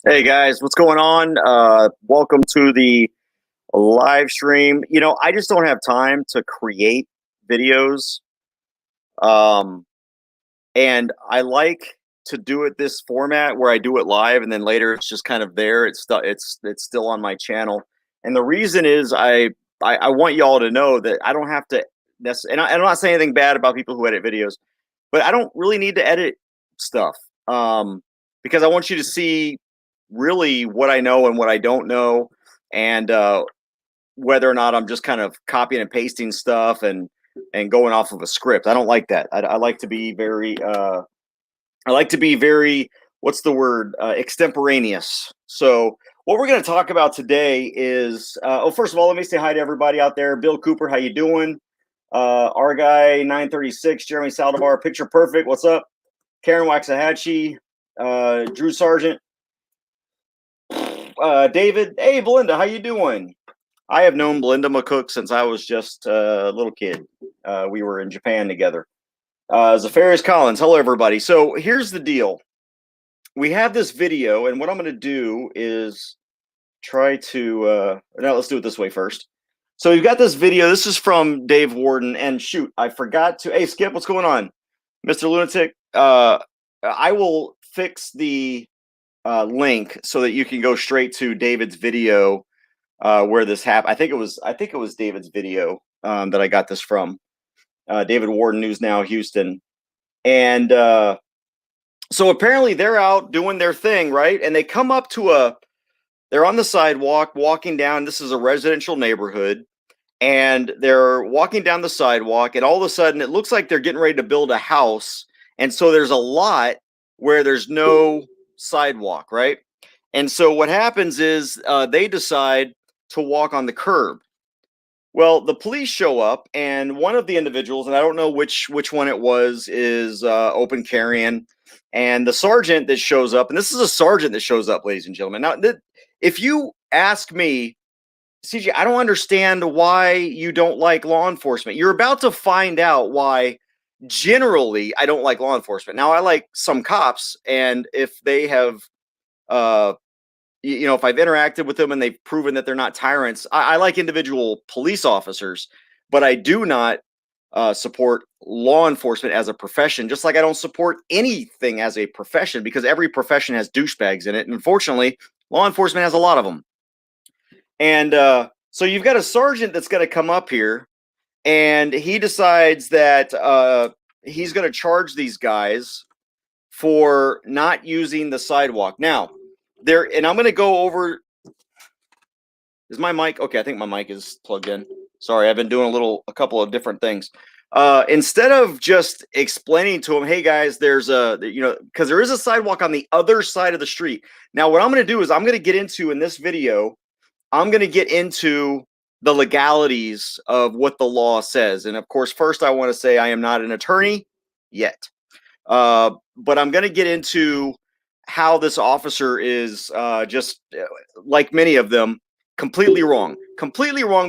Hey guys, what's going on? Welcome to the live stream. I just don't have time to create videos. Um, and I like to do it this format where I do it live and then later it's just kind of there. It's still on my channel. And the reason is I want y'all to know that I don't have to and I'm not saying anything bad about people who edit videos, but I don't really need to edit stuff. Because I want you to see really what I know and what I don't know, and whether or not I'm just kind of copying and pasting stuff and going off of a script. I don't like that. I like to be very what's the word, extemporaneous. So what we're going to talk about today is first of all, let me say hi to everybody out there. Bill Cooper, how you doing? Our guy 936, Jeremy Saldivar, Picture Perfect, what's up? Karen Waxahachie, Drew Sargent, David. Hey, Belinda, how you doing? I have known Belinda McCook since I was just a little kid. We were in Japan together. Zafarius Collins, hello everybody. So here's the deal. We have this video, and what I'm going to do is try to. Now let's do it this way first. So you've got this video. This is from Dave Warden, and shoot, I forgot to. Hey, Skip, what's going on, Mr. Lunatic? I will fix the link so that you can go straight to David's video where this happened. I think it was David's video that I got this from. David Warden, News Now, Houston, and so apparently they're out doing their thing, right? And they come up to they're on the sidewalk walking down. This is a residential neighborhood, and they're walking down the sidewalk, and all of a sudden it looks like they're getting ready to build a house, and so there's a lot where there's no sidewalk, right? And so what happens is they decide to walk on the curb. Well, the police show up, and one of the individuals, and I don't know which one it was, is open carrying, and the sergeant that shows up, and this is a sergeant that shows up, ladies and gentlemen. Now, if you ask me, CJ, I don't understand why you don't like law enforcement. You're about to find out why. Generally, I don't like law enforcement. Now, I like some cops, and if they have uh, if I've interacted with them and they've proven that they're not tyrants, I like individual police officers, but I do not support law enforcement as a profession, just like I don't support anything as a profession because every profession has douchebags in it. And unfortunately, law enforcement has a lot of them. And so you've got a sergeant that's going to come up here and he decides that he's going to charge these guys for not using the sidewalk. Now, and I'm going to go over. Is my mic okay? I think my mic is plugged in. Sorry, I've been doing a couple of different things. Instead of just explaining to them, hey guys, there's because there is a sidewalk on the other side of the street. Now, what I'm going to do is I'm going to get into in this video. I'm going to get into the legalities of what the law says, and of course, first I want to say I am not an attorney yet, but I'm going to get into how this officer is just like many of them, completely wrong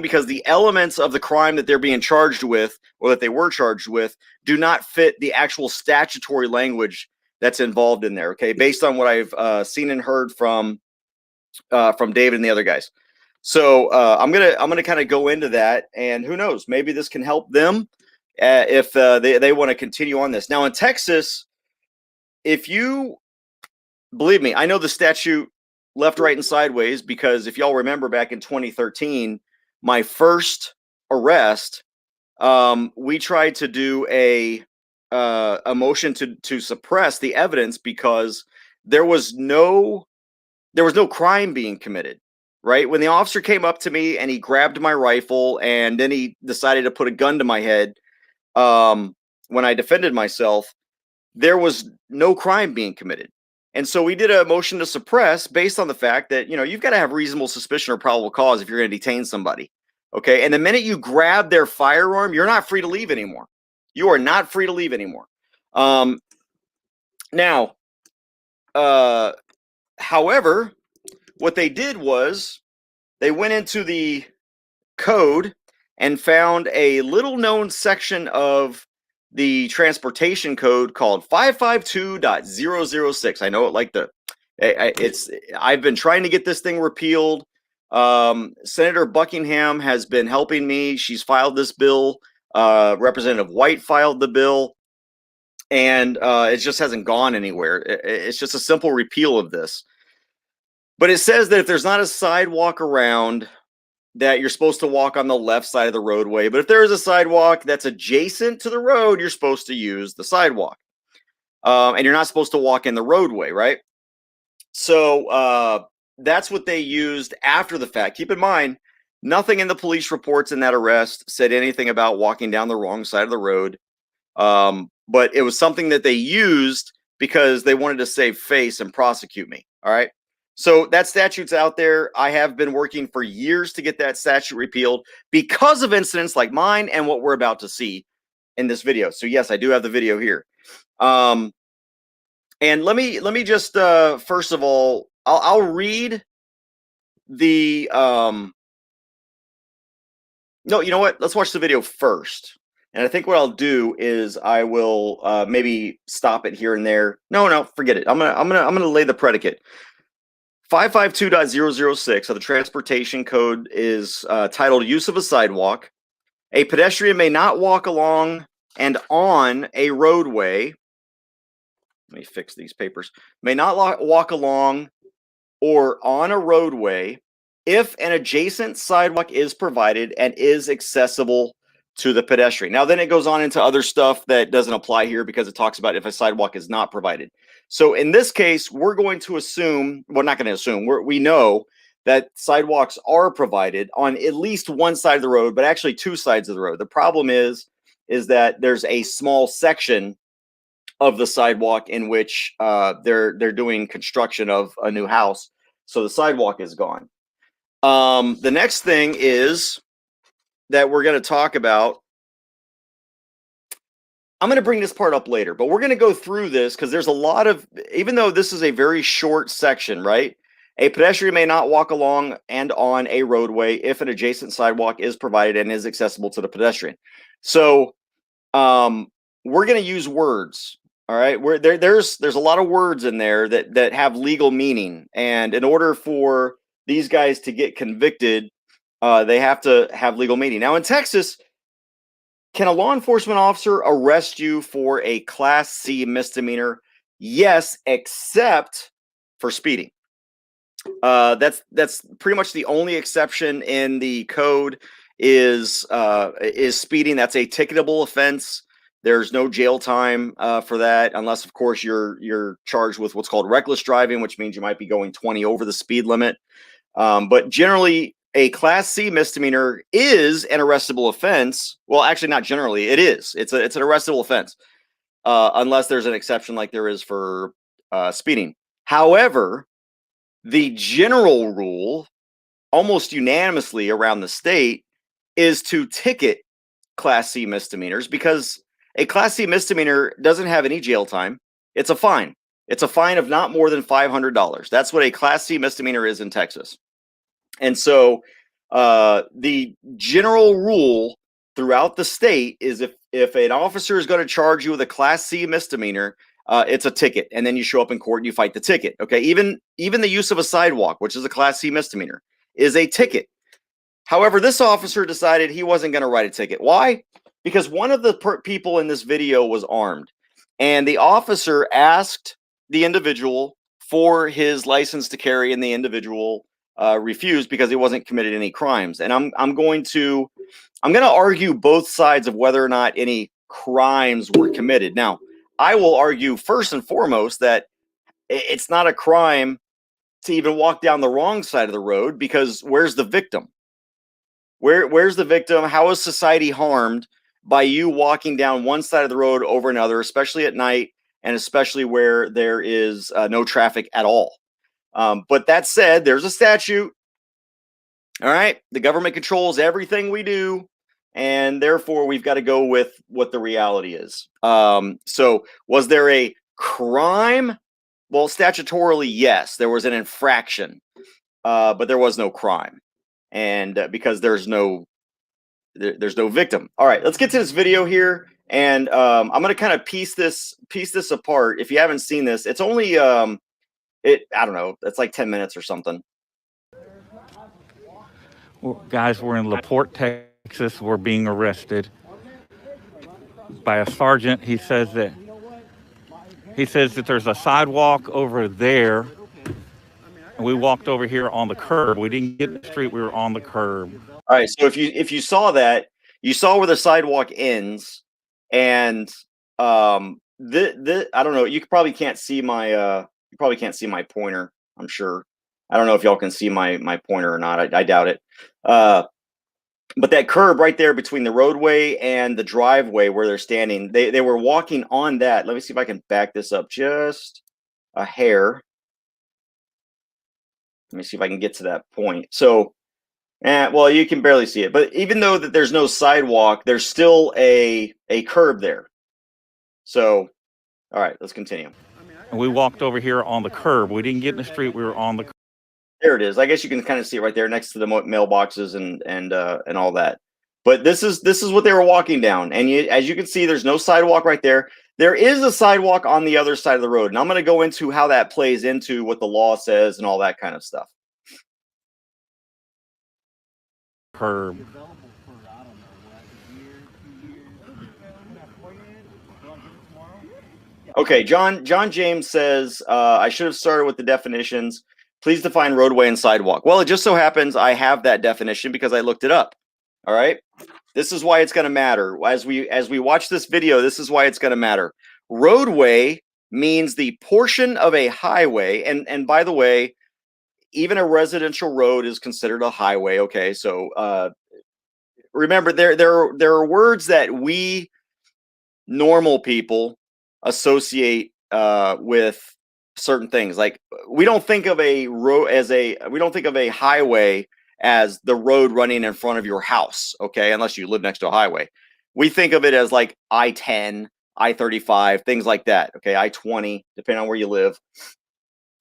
because the elements of the crime that they're being charged with or that they were charged with do not fit the actual statutory language that's involved in there. Okay, based on what I've seen and heard from David and the other guys. So I'm gonna kind of go into that, and who knows, maybe this can help them if they want to continue on this. Now in Texas, if you believe me, I know the statute left, right, and sideways because if y'all remember back in 2013, my first arrest, we tried to do a motion to suppress the evidence because there was no crime being committed. Right when the officer came up to me and he grabbed my rifle and then he decided to put a gun to my head, when I defended myself, there was no crime being committed. And so we did a motion to suppress based on the fact that, you've got to have reasonable suspicion or probable cause if you're going to detain somebody. Okay. And the minute you grab their firearm, you're not free to leave anymore. You are not free to leave anymore. Now, however, what they did was they went into the code and found a little known section of the transportation code called 552.006. I know it like the I've been trying to get this thing repealed. Senator Buckingham has been helping me. She's filed this bill. Representative White filed the bill, and it just hasn't gone anywhere. It's just a simple repeal of this. But it says that if there's not a sidewalk around, that you're supposed to walk on the left side of the roadway. But if there is a sidewalk that's adjacent to the road, you're supposed to use the sidewalk. And you're not supposed to walk in the roadway, right? So that's what they used after the fact. Keep in mind, nothing in the police reports in that arrest said anything about walking down the wrong side of the road. But it was something that they used because they wanted to save face and prosecute me. All right. So that statute's out there. I have been working for years to get that statute repealed because of incidents like mine and what we're about to see in this video. So yes, I do have the video here. And let me just first of all, I'll read the no, you know what? Let's watch the video first. And I think what I'll do is I will maybe stop it here and there. No, forget it. I'm gonna lay the predicate. 552.006 of the Transportation Code is titled Use of a Sidewalk. A pedestrian may not walk along and on a roadway. Let me fix these papers. May not walk along or on a roadway if an adjacent sidewalk is provided and is accessible to the pedestrian. Now, then it goes on into other stuff that doesn't apply here because it talks about if a sidewalk is not provided. So in this case, we're going to assume, we're not going to assume, we know that sidewalks are provided on at least one side of the road, but actually two sides of the road. The problem is that there's a small section of the sidewalk in which they're doing construction of a new house. So the sidewalk is gone. The next thing is that we're going to talk about. I'm going to bring this part up later, but we're going to go through this because there's a lot of, even though this is a very short section, right? A pedestrian may not walk along and on a roadway if an adjacent sidewalk is provided and is accessible to the pedestrian. So we're going to use words. All right, there's a lot of words in there that have legal meaning, and in order for these guys to get convicted, they have to have legal meaning. Now, in Texas, can a law enforcement officer arrest you for a Class C misdemeanor? Yes, except for speeding. That's pretty much the only exception in the code is speeding. That's a ticketable offense. There's no jail time for that, unless, of course, you're charged with what's called reckless driving, which means you might be going 20 over the speed limit. But generally, a Class C misdemeanor is an arrestable offense. Well, actually, not generally. It is. It's an arrestable offense, unless there's an exception like there is for speeding. However, the general rule, almost unanimously around the state, is to ticket Class C misdemeanors because a Class C misdemeanor doesn't have any jail time. It's a fine. It's a fine of not more than $500. That's what a Class C misdemeanor is in Texas. And so the general rule throughout the state is if an officer is going to charge you with a Class C misdemeanor, it's a ticket. And then you show up in court and you fight the ticket. Okay, even the use of a sidewalk, which is a Class C misdemeanor, is a ticket. However, this officer decided he wasn't going to write a ticket. Why? Because one of the people in this video was armed, and the officer asked the individual for his license to carry, and the individual refused because he wasn't committed any crimes. And I'm going to argue both sides of whether or not any crimes were committed. Now, I will argue first and foremost that it's not a crime to even walk down the wrong side of the road because where's the victim? Where's the victim? How is society harmed by you walking down one side of the road over another, especially at night and especially where there is no traffic at all? But that said, there's a statute. All right. The government controls everything we do. And therefore, we've got to go with what the reality is. So was there a crime? Well, statutorily, yes, there was an infraction, but there was no crime. And because there's no victim. All right, let's get to this video here. And I'm going to kind of piece this apart. If you haven't seen this, it's only I don't know. It's like 10 minutes or something. Well, guys, we're in Porte, Texas. We're being arrested by a sergeant. He says that there's a sidewalk over there. And we walked over here on the curb. We didn't get in the street. We were on the curb. All right. So if you saw that, you saw where the sidewalk ends, and I don't know. You probably can't see my pointer. I'm sure. I don't know if y'all can see my pointer or not. I doubt it. But that curb right there between the roadway and the driveway where they're standing, they were walking on that. Let me see if I can back this up just a hair. Let me see if I can get to that point. So, well, you can barely see it. But even though that there's no sidewalk, there's still a curb there. So, all right, let's continue. And we walked over here on the curb. We didn't get in the street. We were on the curb. There it is. I guess you can kind of see it right there next to the mailboxes and all that. But this is what they were walking down. And as you can see, there's no sidewalk right there. There is a sidewalk on the other side of the road. And I'm going to go into how that plays into what the law says and all that kind of stuff. Curb. Okay, John James says, I should have started with the definitions. Please define roadway and sidewalk. Well, it just so happens I have that definition because I looked it up. All right. This is why it's going to matter. As we watch this video, this is why it's going to matter. Roadway means the portion of a highway. And by the way, even a residential road is considered a highway. Okay. So remember, there are words that we normal people associate with certain things. Like we don't think of a road we don't think of a highway as the road running in front of your house, okay, unless you live next to a highway. We think of it as like I-10, I-35, things like that, okay, I-20, depending on where you live.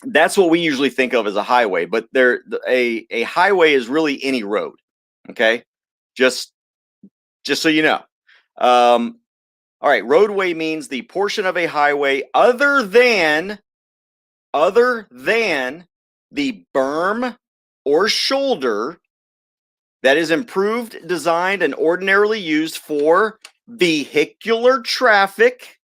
That's what we usually think of as a highway, but a highway is really any road, okay, just so you know. All right, roadway means the portion of a highway other than the berm or shoulder that is improved, designed, and ordinarily used for vehicular traffic.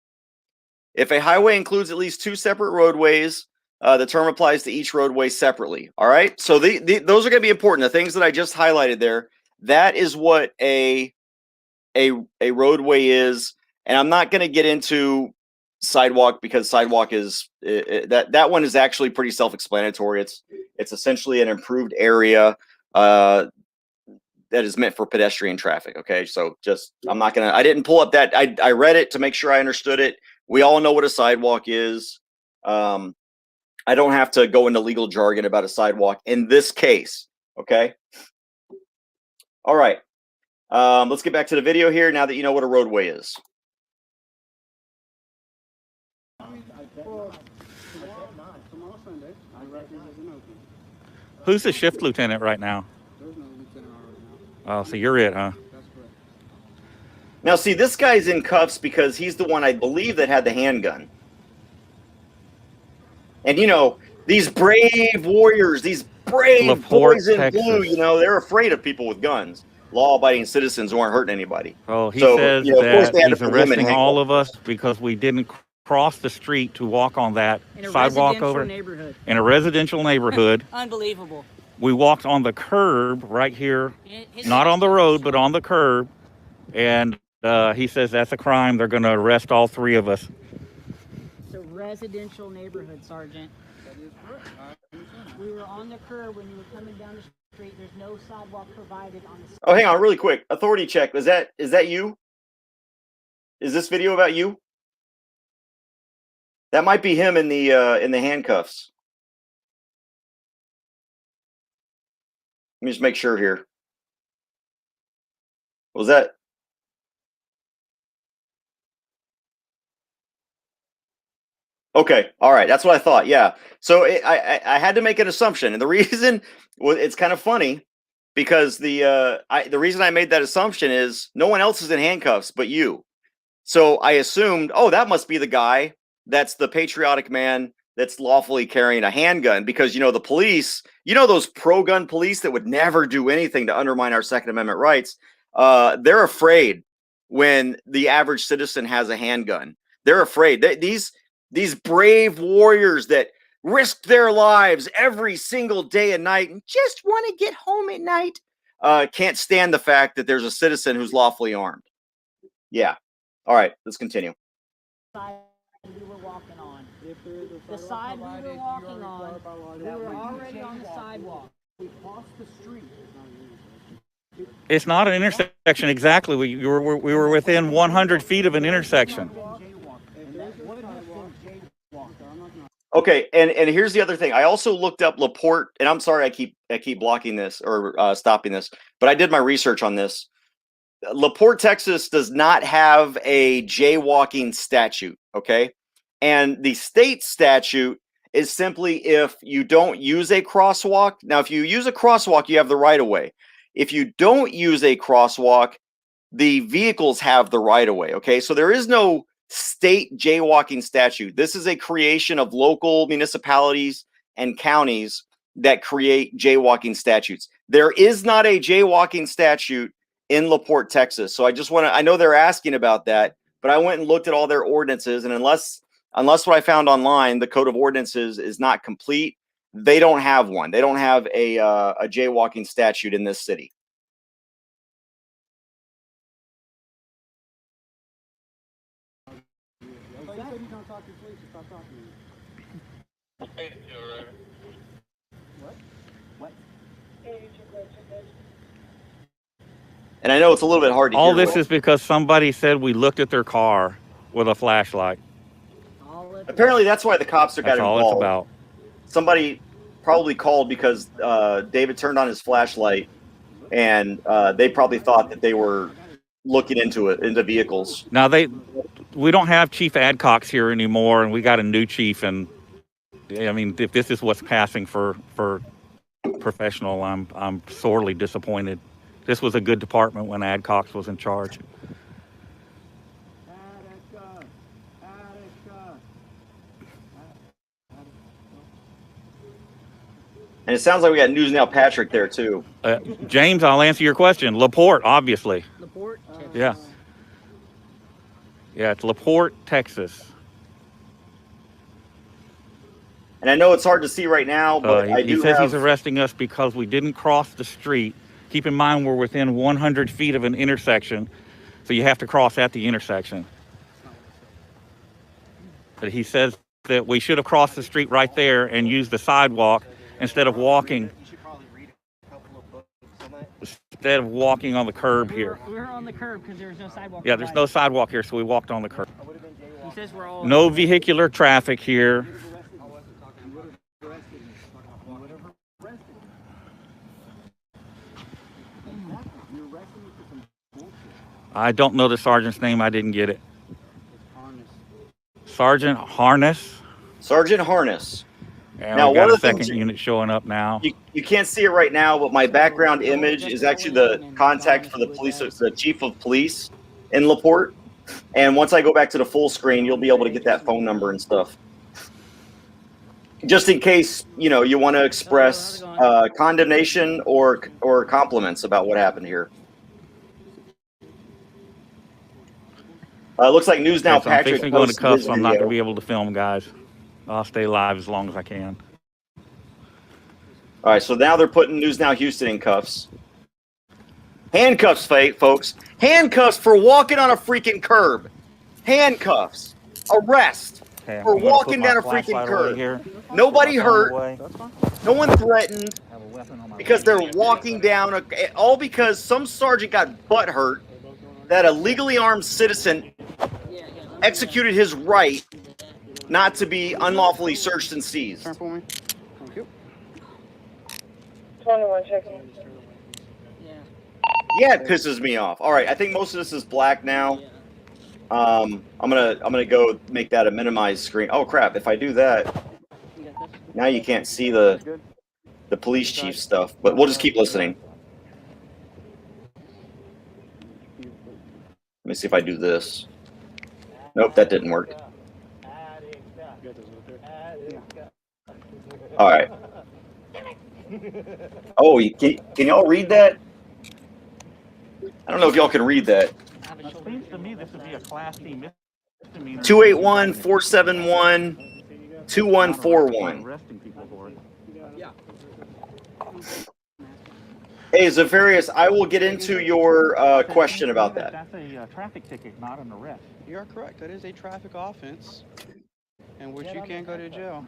If a highway includes at least two separate roadways, the term applies to each roadway separately. All right, so those are going to be important. The things that I just highlighted there, that is what a roadway is. And I'm not going to get into sidewalk because sidewalk is that one is actually pretty self-explanatory. It's essentially an improved area that is meant for pedestrian traffic. Okay, so I didn't pull up that. I read it to make sure I understood it. We all know what a sidewalk is. I don't have to go into legal jargon about a sidewalk in this case. Okay. All right. Let's get back to the video here now that you know what a roadway is. Who's the shift lieutenant right now? There's no lieutenant right now. Oh, so you're it, huh? That's correct. Now, see, this guy's in cuffs because he's the one, I believe, that had the handgun. And, you know, these brave warriors, these brave boys in blue, you know, they're afraid of people with guns. Law-abiding citizens who aren't hurting anybody. Oh, he says that he's arresting all of us because we didn't cross the street to walk on that sidewalk over in a residential neighborhood. Unbelievable. We walked on the curb right here, not on the road, but on the curb. And he says that's a crime. They're going to arrest all three of us. It's a residential neighborhood, Sergeant. That is correct. We were on the curb when you were coming down the street. There's no sidewalk provided on the street. Oh, hang on, really quick. Authority check. Is that you? Is this video about you? That might be him in the handcuffs. Let me just make sure here. Was that? Okay, all right, that's what I thought. Yeah, so I had to make an assumption, and the reason it's kind of funny because the reason I made that assumption is no one else is in handcuffs but you. So I assumed, oh, that must be the guy. That's the patriotic man that's lawfully carrying a handgun, because the police, those pro-gun police that would never do anything to undermine our Second Amendment rights, they're afraid when the average citizen has a handgun. They're afraid. These brave warriors that risk their lives every single day and night and just want to get home at night can't stand the fact that there's a citizen who's lawfully armed. Yeah. All right, let's continue. We were walking on. The side we were walking on, we were already on the sidewalk. We crossed the street. It's not an intersection exactly. We were within 100 feet of an intersection. Okay, and here's the other thing. I also looked up Laporte, and I'm sorry I keep blocking this or stopping this, but I did my research on this. Laporte, Texas does not have a jaywalking statute, okay? And the state statute is simply if you don't use a crosswalk. Now, if you use a crosswalk, you have the right of way. If you don't use a crosswalk, the vehicles have the right of way, okay? So there is no state jaywalking statute. This is a creation of local municipalities and counties that create jaywalking statutes. There is not a jaywalking statute in Laporte, Texas. So I know they're asking about that, but I went and looked at all their ordinances, and unless what I found online, the code of ordinances is not complete, they don't have one. They don't have a jaywalking statute in this city. And I know it's a little bit hard to All hear. this is because somebody said we looked at their car with a flashlight. Apparently, that's why the cops got That's all involved. it's about. Somebody probably called because David turned on his flashlight, and they probably thought that they were looking into vehicles. Now we don't have Chief Adcox here anymore, and we got a new chief. And I mean, if this is what's passing for professional, I'm sorely disappointed. This was a good department when Adcox was in charge. And it sounds like we got News Now Patrick there too. James, I'll answer your question. Laporte, obviously. Laporte, Texas. Yeah. Yeah, it's Laporte, Texas. And I know it's hard to see right now, but he says he's arresting us because we didn't cross the street. Keep in mind, we're within 100 feet of an intersection, so you have to cross at the intersection. But he says that we should have crossed the street right there and used the sidewalk instead of walking. Instead of walking on the curb here. We were on the curb because there was no sidewalk. Yeah, there's no sidewalk here, so we walked on the curb. He says we're all No vehicular traffic here. I don't know the sergeant's name. I didn't get it. Sergeant Harness. Sergeant Harness. And now, we've got one a of the second things unit showing up now. you can't see it right now, but my background image is actually the contact for the police, the chief of police in Laporte. And once I go back to the full screen, you'll be able to get that phone number and stuff. Just in case, you want to express condemnation or compliments about what happened here. Looks like News Now Yes, I'm Patrick fixing to go into posted cuffs, his so I'm not going to video. be able to film, guys. I'll stay live as long as I can. All right, so now they're putting News Now Houston in cuffs. Handcuffs, folks. Handcuffs for walking on a freaking curb. Handcuffs. Arrest Okay, for I'm gonna walking put my down a freaking flashlight away curb. here. Nobody Put my phone hurt. away. No one threatened Have a weapon on my because right. they're walking down, all because some sergeant got butt hurt that a legally armed citizen executed his right not to be unlawfully searched and seized. Turn for me. Thank you. 21 checking. Yeah, it pisses me off. All right, I think most of this is black now. I'm gonna go make that a minimized screen. Oh crap! If I do that, now you can't see the police chief stuff. But we'll just keep listening. Let me see if I do this. Nope, that didn't work. All right. Oh, can y'all read that? I don't know if y'all can read that. It seems to me this would be a Class C misdemeanor. 281-471-2141. Arresting people for it. Yeah. Hey, Zafarius, I will get into your question about that. That's a traffic ticket, not an arrest. You are correct. That is a traffic offense in which you can go to jail.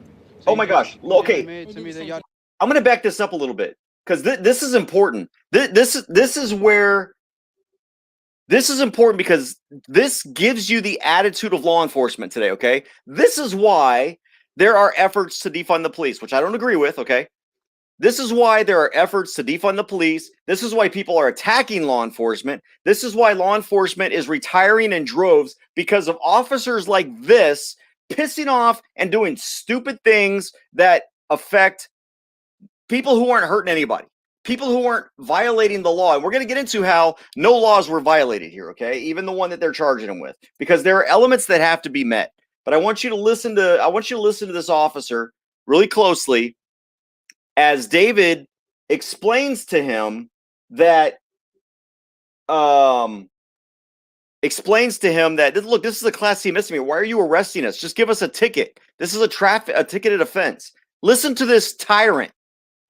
Oh my gosh. Okay. Admitted to me that y'all I'm going to back this up a little bit because this is important. This is important because this gives you the attitude of law enforcement today, okay? This is why there are efforts to defund the police, which I don't agree with, okay? This is why there are efforts to defund the police. This is why people are attacking law enforcement. This is why law enforcement is retiring in droves because of officers like this pissing off and doing stupid things that affect people who aren't hurting anybody, people who aren't violating the law. And we're going to get into how no laws were violated here, okay? Even the one that they're charging them with, because there are elements that have to be met. But I want you to listen to this officer really closely as David explains to him that look, this is a Class C misdemeanor. Why are you arresting us? Just give us a ticket. This is a ticketed offense. Listen to this tyrant.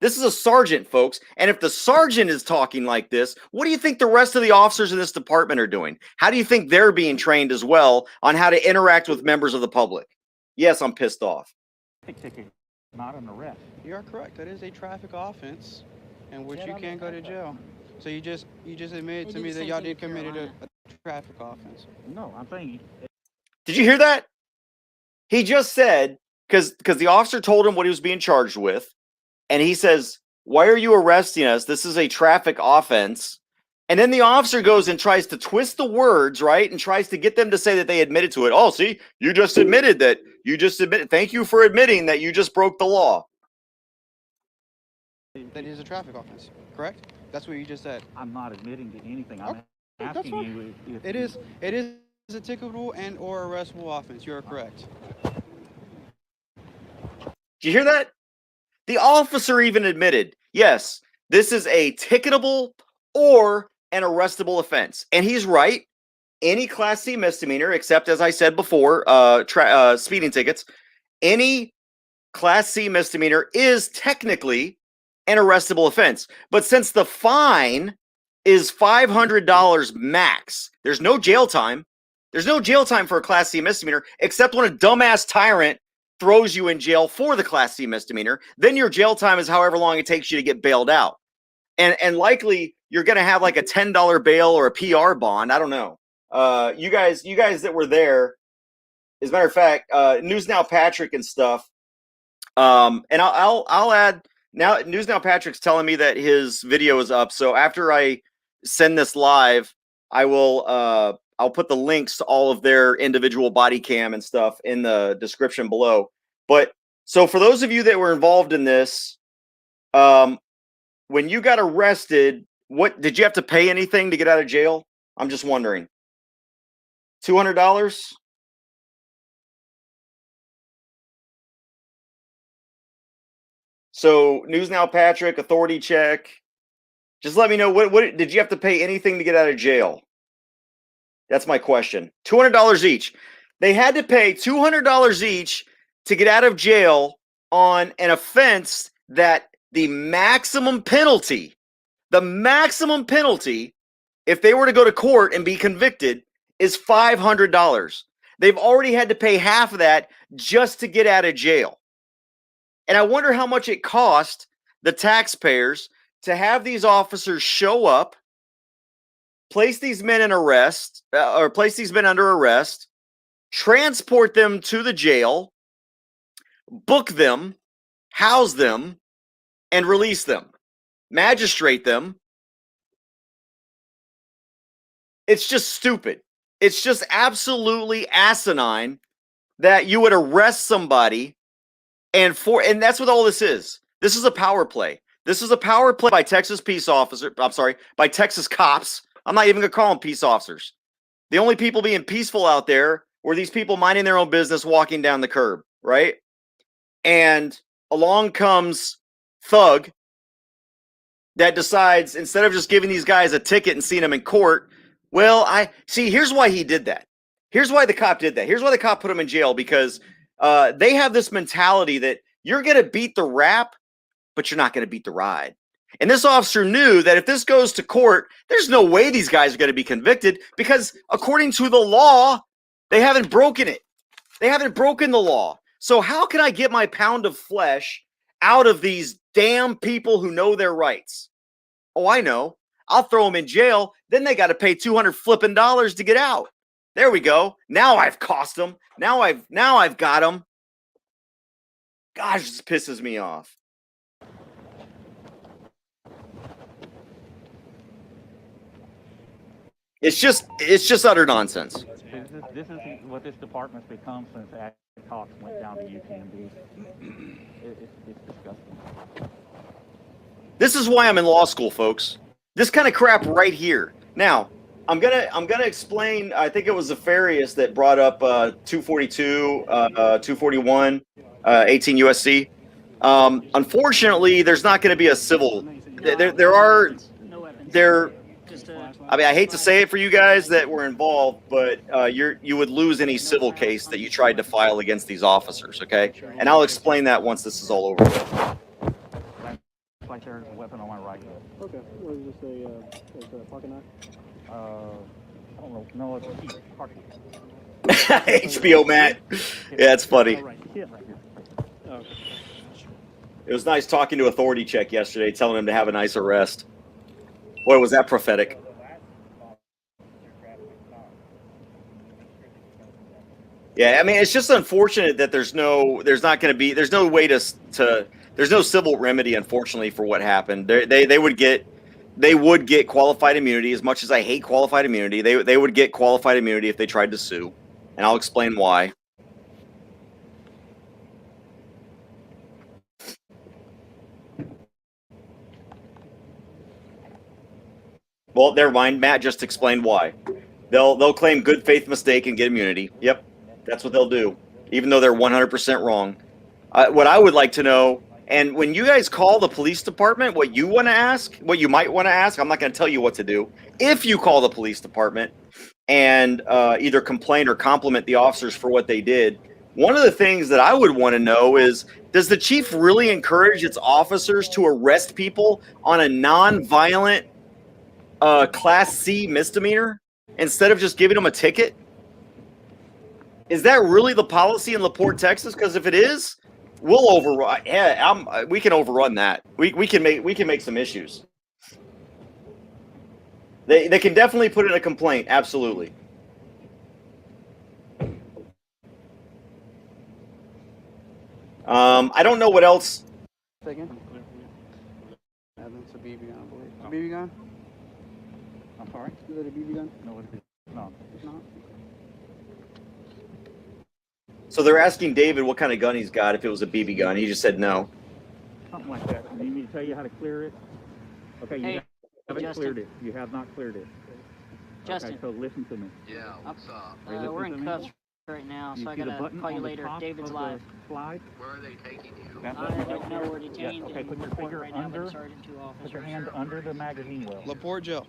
This is a sergeant, folks. And if the sergeant is talking like this, what do you think the rest of the officers in this department are doing? How do you think they're being trained as well on how to interact with members of the public? Yes, I'm pissed off. Ticket, not an arrest. You are correct. That is a traffic offense in which you can go to jail. So you just admitted to me that y'all did committed a traffic offense. No, I'm saying. Did you hear that? He just said, because the officer told him what he was being charged with, and he says, "Why are you arresting us? This is a traffic offense." And then the officer goes and tries to twist the words, right? And tries to get them to say that they admitted to it. Oh, see, you just admitted that. Thank you for admitting that you just broke the law. That is a traffic offense, correct? That's what you just said. I'm not admitting to anything. I'm Okay, that's asking fine. you if It is a ticketable and or arrestable offense. You are correct. Did you hear that? The officer even admitted, yes, this is a ticketable or an arrestable offense. And he's right. Any Class C misdemeanor, except as I said before, speeding tickets, any Class C misdemeanor is technically an arrestable offense. But since the fine is $500 max, there's no jail time. There's no jail time for a Class C misdemeanor, except when a dumbass tyrant throws you in jail for the Class C misdemeanor. Then your jail time is however long it takes you to get bailed out. And likely you're going to have like a $10 bail or a PR bond. I don't know. You guys that were there, as a matter of fact, News Now Patrick and stuff. And I'll add now. News Now Patrick's telling me that his video is up. So after I send this live, I will I'll put the links to all of their individual body cam and stuff in the description below. But so for those of you that were involved in this, when you got arrested, what did you have to pay anything to get out of jail? I'm just wondering. $200? So News Now Patrick, authority check. Just let me know, what did you have to pay anything to get out of jail? That's my question. $200 each. They had to pay $200 each to get out of jail on an offense that the maximum penalty, if they were to go to court and be convicted, is $500. They've already had to pay half of that just to get out of jail. And I wonder how much it cost the taxpayers to have these officers show up, place these men in arrest, or place these men under arrest, transport them to the jail, book them, house them, and release them, magistrate them. It's just stupid. It's just absolutely asinine that you would arrest somebody and that's what all this is. This is a power play. This is a power play by Texas by Texas cops. I'm not even going to call them peace officers. The only people being peaceful out there were these people minding their own business, walking down the curb, right? And along comes Thug that decides, instead of just giving these guys a ticket and seeing them in court, well, I see, here's why he did that. Here's why the cop did that. Here's why the cop put him in jail, because they have this mentality that you're going to beat the rap, but you're not going to beat the ride. And this officer knew that if this goes to court, there's no way these guys are going to be convicted, because according to the law, they haven't broken it. They haven't broken the law. So how can I get my pound of flesh out of these damn people who know their rights? Oh, I know. I'll throw them in jail. Then they got to pay $200 flipping to get out. There we go. Now I've cost them. Now I've got them. Gosh, this pisses me off. It's just utter nonsense. This is what this department's become since Cox went down to UTMB. It's disgusting. This is why I'm in law school, folks. This kind of crap right here. Now, I'm gonna explain. I think it was Zafarius that brought up 242, 241, 18 USC. Unfortunately, there's not going to be a civil. I mean, I hate to say it for you guys that were involved, but you would lose any civil case that you tried to file against these officers, okay? And I'll explain that once this is all over with. Like there's a weapon on my right. Okay. What is this, a pocket knife? I don't know. No, it's a key. Parking. HBO Matt. Yeah, that's funny. Right here. Oh. It was nice talking to Authority Check yesterday, telling him to have a nice arrest. Boy, was that prophetic. Yeah, I mean, it's just unfortunate that there's no way there's no civil remedy, unfortunately, for what happened. They would get qualified immunity. As much as I hate qualified immunity, they would get qualified immunity if they tried to sue, and I'll explain why. Well, never mind. Matt just explained why. They'll claim good faith mistake and get immunity. Yep, that's what they'll do, even though they're 100% wrong. What I would like to know, and when you guys call the police department, what you might want to ask, I'm not going to tell you what to do. If you call the police department and either complain or compliment the officers for what they did, one of the things that I would want to know is, does the chief really encourage its officers to arrest people on a non-violent Class C misdemeanor instead of just giving them a ticket? Is that really the policy in LaPorte, Texas? Because if it is, we'll overrun. Yeah, we can overrun that. We can make some issues. They can definitely put in a complaint. Absolutely. I don't know what else. Second. It's a BB gun, I believe. A BB gun? I'm sorry? Is it a BB gun? No, it's not. It's not. So they're asking David what kind of gun he's got, if it was a BB gun. He just said no. Something like that. You need me to tell you how to clear it? Okay, you haven't Justin. cleared it. You have not cleared it. Justin. Okay, so listen to me. Yeah, what's up? Are you We're in listening to me? cuffs right now, You so I see the gotta button call you on the later. top David's of the live. slide? Where are they taking you? That I button don't right know there? where detained Yeah, okay, in put your Porte finger right now, under. but Sergeant 2 officers. Put your hand under the magazine well. LaPorte jail.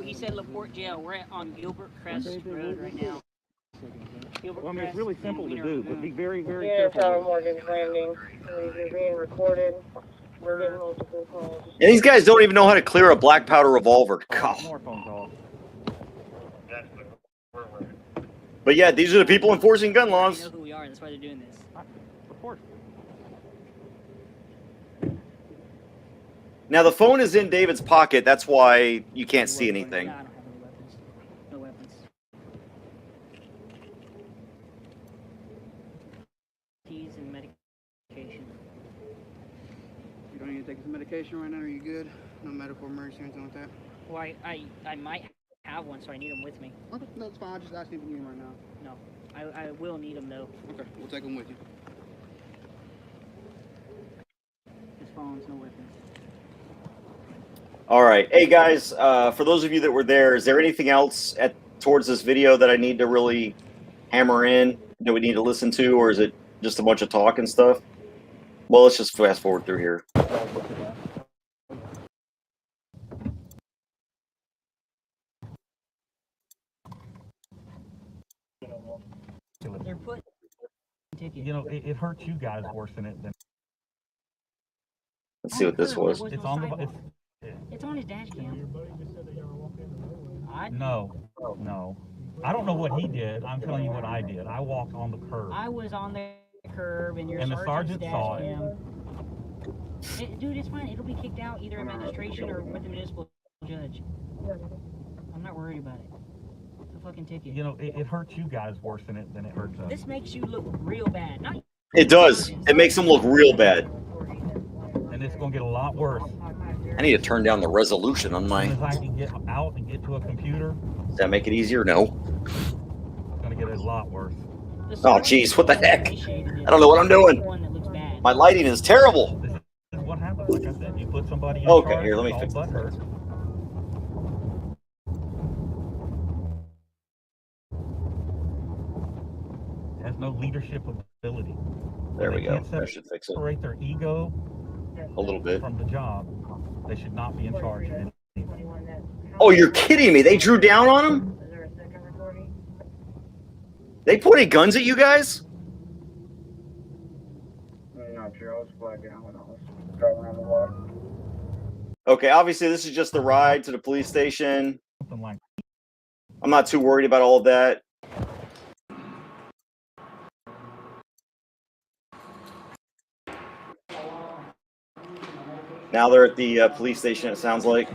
He said LaPorte Jail. We're on Gilbert Crest Road right now. Gilbert Well, I mean, it's Crest really and simple to Wiener. do, but be very, very Here, careful. Tower with it. Morgan's Landing. You're being recorded. We're getting multiple calls. And these guys don't even know how to clear a black powder revolver. God. More phone calls. But yeah, these are the people enforcing gun They laws. know who we are. That's why they're doing this. Report. Now the phone is in David's pocket. That's why you can't see anything. Nah, I don't have any weapons. No weapons. Keys and medication. You don't need to take some medication right now. Are you good? No medical emergency or anything like that? Well, I might have one, so I need them with me. Okay, no, it's fine. I'm just asking if you need them right now. No, I will need them though. Okay, we'll take them with you. His phones, no weapons. All right. Hey guys, for those of you that were there, is there anything else towards this video that I need to really hammer in, that we need to listen to, or is it just a bunch of talk and stuff? Well, let's just fast forward through here. They're putting ticket. You know, it hurts you guys worse than it. Let's see what this was. It's on the. It's on his dash cam. No. I don't know what he did. I'm telling you what I did. I walked on the curb. I was on the curb and your And the sergeant dash saw it. cam. Dude, it's fine. It'll be kicked out either administration or with the municipal judge. I'm not worried about it. It's a fucking ticket. You know, it hurts you guys worse than it hurts us. This makes you look real bad. Not It does. It makes them look real bad. And it's going to get a lot worse. I need to turn down the resolution on As my. soon as I can get out and get to a computer, Does that make it easier? No. it's going to get a lot worse. Oh, jeez, what the heck? I don't know what I'm doing. My lighting is terrible. This is what happens. Like I said, you put somebody in Okay, charge, here, let me it's fix all this. butthurt. Has no leadership ability. There we They go. can't That should fix it separate their ego a little bit. from the job. They should not be in charge of anything. Oh, you're kidding me. They drew down on him? Is there a second recording? They pointed guns at you guys? I'm not sure. I was blacking out when I was driving around the block. Okay, obviously this is just the ride to the police station. Something like I'm not too worried about all of that. Now they're at the police station, it sounds like.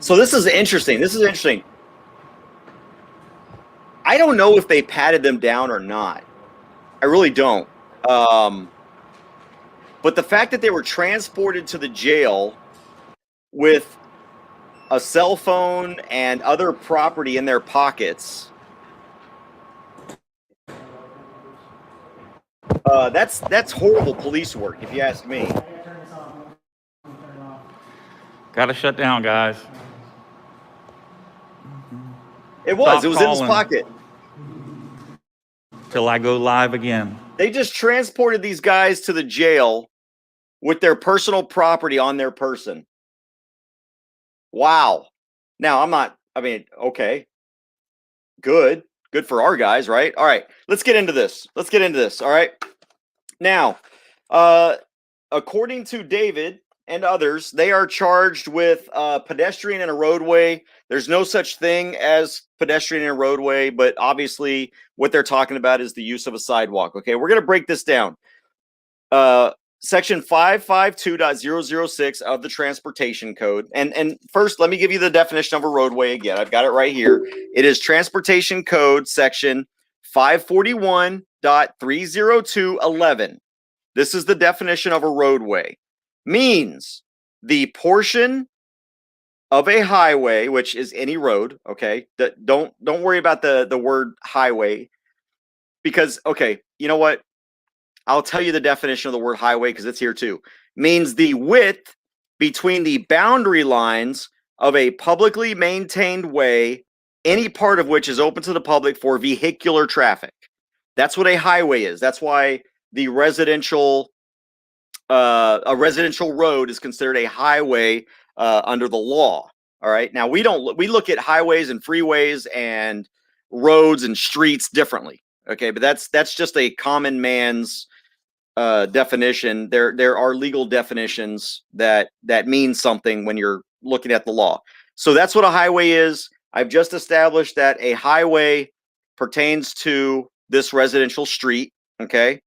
So this is interesting. I don't know if they patted them down or not. I really don't. But the fact that they were transported to the jail with a cell phone and other property in their pockets, that's horrible police work, if you ask me. got to shut down, guys. It was in his calling. pocket. Till I go live again. They just transported these guys to the jail with their personal property on their person. Wow. Now, okay. Good for our guys, right? All right, let's get into this. All right. Now, according to David and others, they are charged with pedestrian in a roadway. There's no such thing as pedestrian in a roadway, but obviously what they're talking about is the use of a sidewalk. Okay, we're going to break this down. Section 552.006 of the Transportation Code. And first, let me give you the definition of a roadway again. I've got it right here. It is Transportation Code Section 541.30211. This is the definition of a roadway. Means the portion of a highway, which is any road, okay? Don't worry about the word highway, because, okay, you know what? I'll tell you the definition of the word highway because it's here too. Means the width between the boundary lines of a publicly maintained way, any part of which is open to the public for vehicular traffic. That's what a highway is. That's why the a residential road is considered a highway under the law. All right. Now we look at highways and freeways and roads and streets differently. Okay, but that's just a common man's definition. There are legal definitions that mean something when you're looking at the law. So that's what a highway is. I've just established that a highway pertains to this residential street. Okay.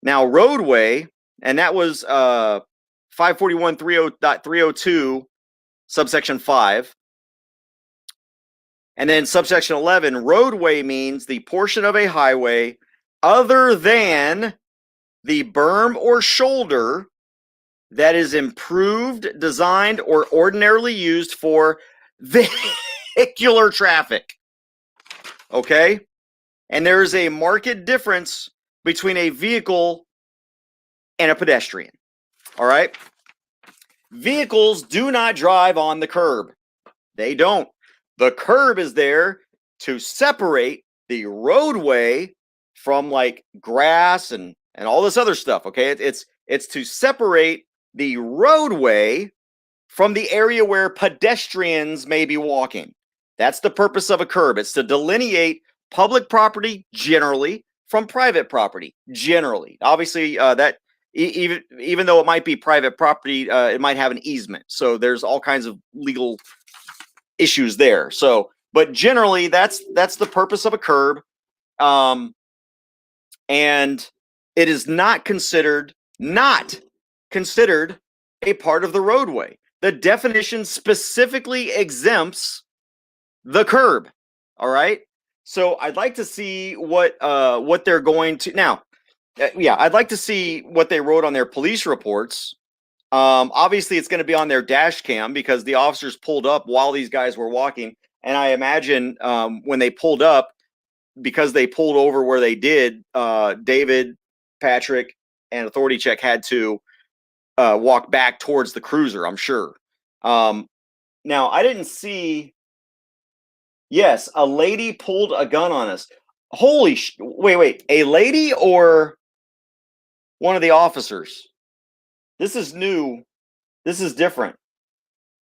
Now roadway, and that was 541.302 subsection 5. And then subsection 11, roadway means the portion of a highway other than the berm or shoulder that is improved, designed, or ordinarily used for vehicular traffic. Okay? And there is a marked difference between a vehicle and a pedestrian. All right? Vehicles do not drive on the curb. They don't. The curb is there to separate the roadway from like grass and all this other stuff. Okay, it's to separate the roadway from the area where pedestrians may be walking. That's the purpose of a curb. It's to delineate public property generally from private property generally. Obviously, that even though it might be private property, it might have an easement. So there's all kinds of legal issues there. So, but generally, that's the purpose of a curb, and it is not considered a part of the roadway. The definition specifically exempts the curb. All right. So I'd like to see what they're going to now. Yeah, I'd like to see what they wrote on their police reports. Obviously, it's going to be on their dash cam because the officers pulled up while these guys were walking. And I imagine when they pulled up, because they pulled over where they did, David, Patrick, and Authority Check had to walk back towards the cruiser, I'm sure. Now, I didn't see. Yes, a lady pulled a gun on us. Holy wait, a lady or one of the officers? This is new. This is different.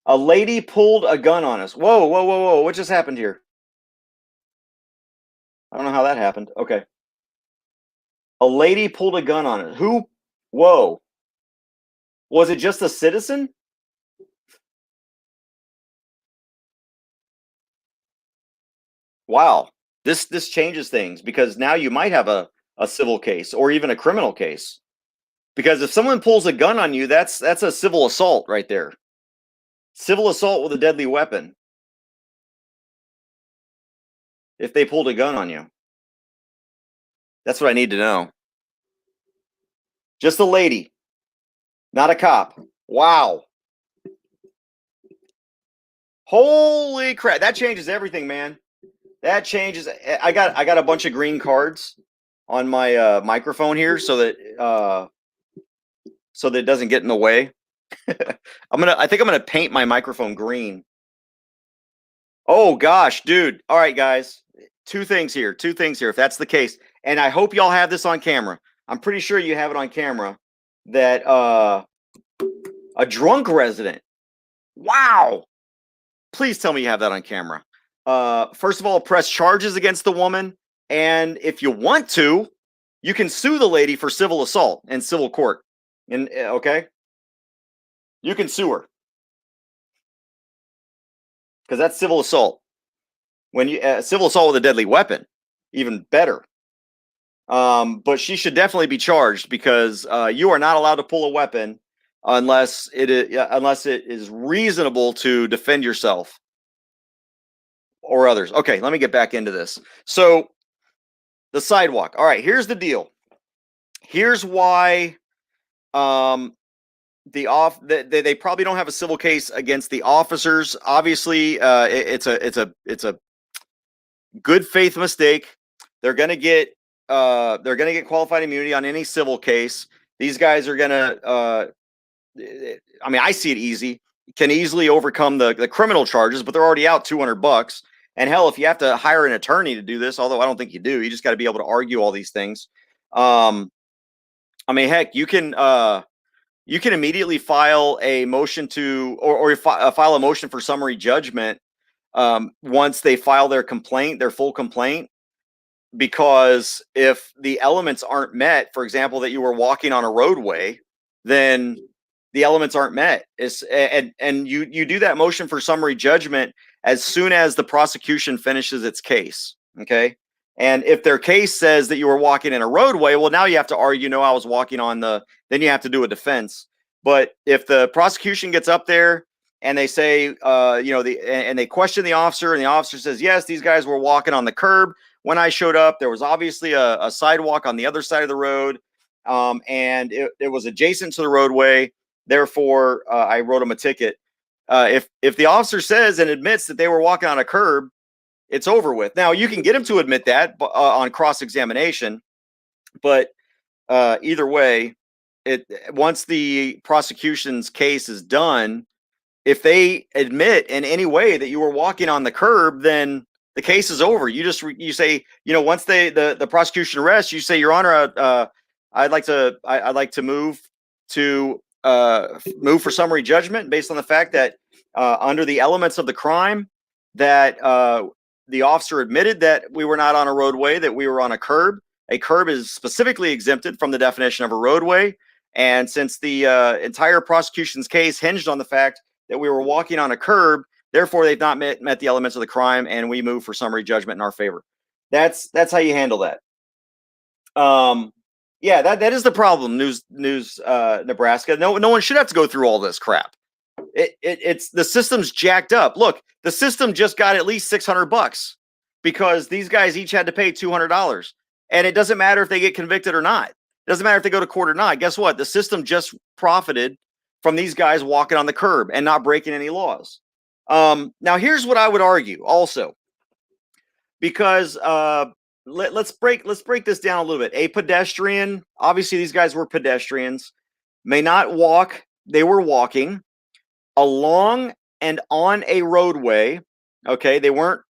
A lady pulled a gun on us. Whoa. What just happened here? I don't know how that happened. Okay. A lady pulled a gun on us. Who? Whoa. Was it just a citizen? Wow. This changes things because now you might have a civil case or even a criminal case. Because if someone pulls a gun on you, that's a civil assault right there. Civil assault with a deadly weapon. If they pulled a gun on you. That's what I need to know. Just a lady. Not a cop. Wow. Holy crap. That changes everything, man. That changes. I got a bunch of green cards on my microphone here so that it doesn't get in the way. I think I'm gonna paint my microphone green. Oh gosh, dude. All right, guys. Two things here. If that's the case, and I hope y'all have this on camera. I'm pretty sure you have it on camera that a drunk resident. Wow. Please tell me you have that on camera. First of all, press charges against the woman, and if you want to, you can sue the lady for civil assault in civil court. And okay, you can sue her because that's civil assault. When you civil assault with a deadly weapon, even better. But she should definitely be charged because you are not allowed to pull a weapon unless it is reasonable to defend yourself or others. Okay, let me get back into this. So the sidewalk. All right, here's the deal. Here's why they probably don't have a civil case against the officers. Obviously, it's a good faith mistake. They're gonna get qualified immunity on any civil case. These guys are gonna. I mean, I see it easy. Can easily overcome the criminal charges, but they're already out $200. And hell, if you have to hire an attorney to do this, although I don't think you do, you just got to be able to argue all these things. I mean, heck, you can immediately file a motion to file a motion for summary judgment once they file their full complaint, because if the elements aren't met, for example, that you were walking on a roadway, then the elements aren't met. And you do that motion for summary judgment as soon as the prosecution finishes its case. Okay. And if their case says that you were walking in a roadway, well, now you have to argue, no, I was walking on then you have to do a defense. But if the prosecution gets up there and they say, and they question the officer, and the officer says, yes, these guys were walking on the curb when I showed up. There was obviously a sidewalk on the other side of the road, and it was adjacent to the roadway. Therefore, I wrote them a ticket. If the officer says and admits that they were walking on a curb, it's over with. Now, you can get him to admit that on cross-examination, but either way, once the prosecution's case is done, if they admit in any way that you were walking on the curb, then The case is over. You just you say, you know, once the prosecution arrests, you say, Your Honor, I'd like to move for summary judgment based on the fact that under the elements of the crime that the officer admitted that we were not on a roadway, that we were on a curb. A curb is specifically exempted from the definition of a roadway. And since the entire prosecution's case hinged on the fact that we were walking on a curb, therefore they've not met the elements of the crime, and we move for summary judgment in our favor. That's how you handle that. Yeah, that is the problem. Nebraska. No one should have to go through all this crap. It's the system's jacked up. Look, the system just got at least $600 because these guys each had to pay $200, and it doesn't matter if they get convicted or not. It doesn't matter if they go to court or not. Guess what? The system just profited from these guys walking on the curb and not breaking any laws. Now, here's what I would argue also, because let's break this down a little bit. A pedestrian, obviously these guys were pedestrians, may not walk. They were walking along and on a roadway. Okay, they weren't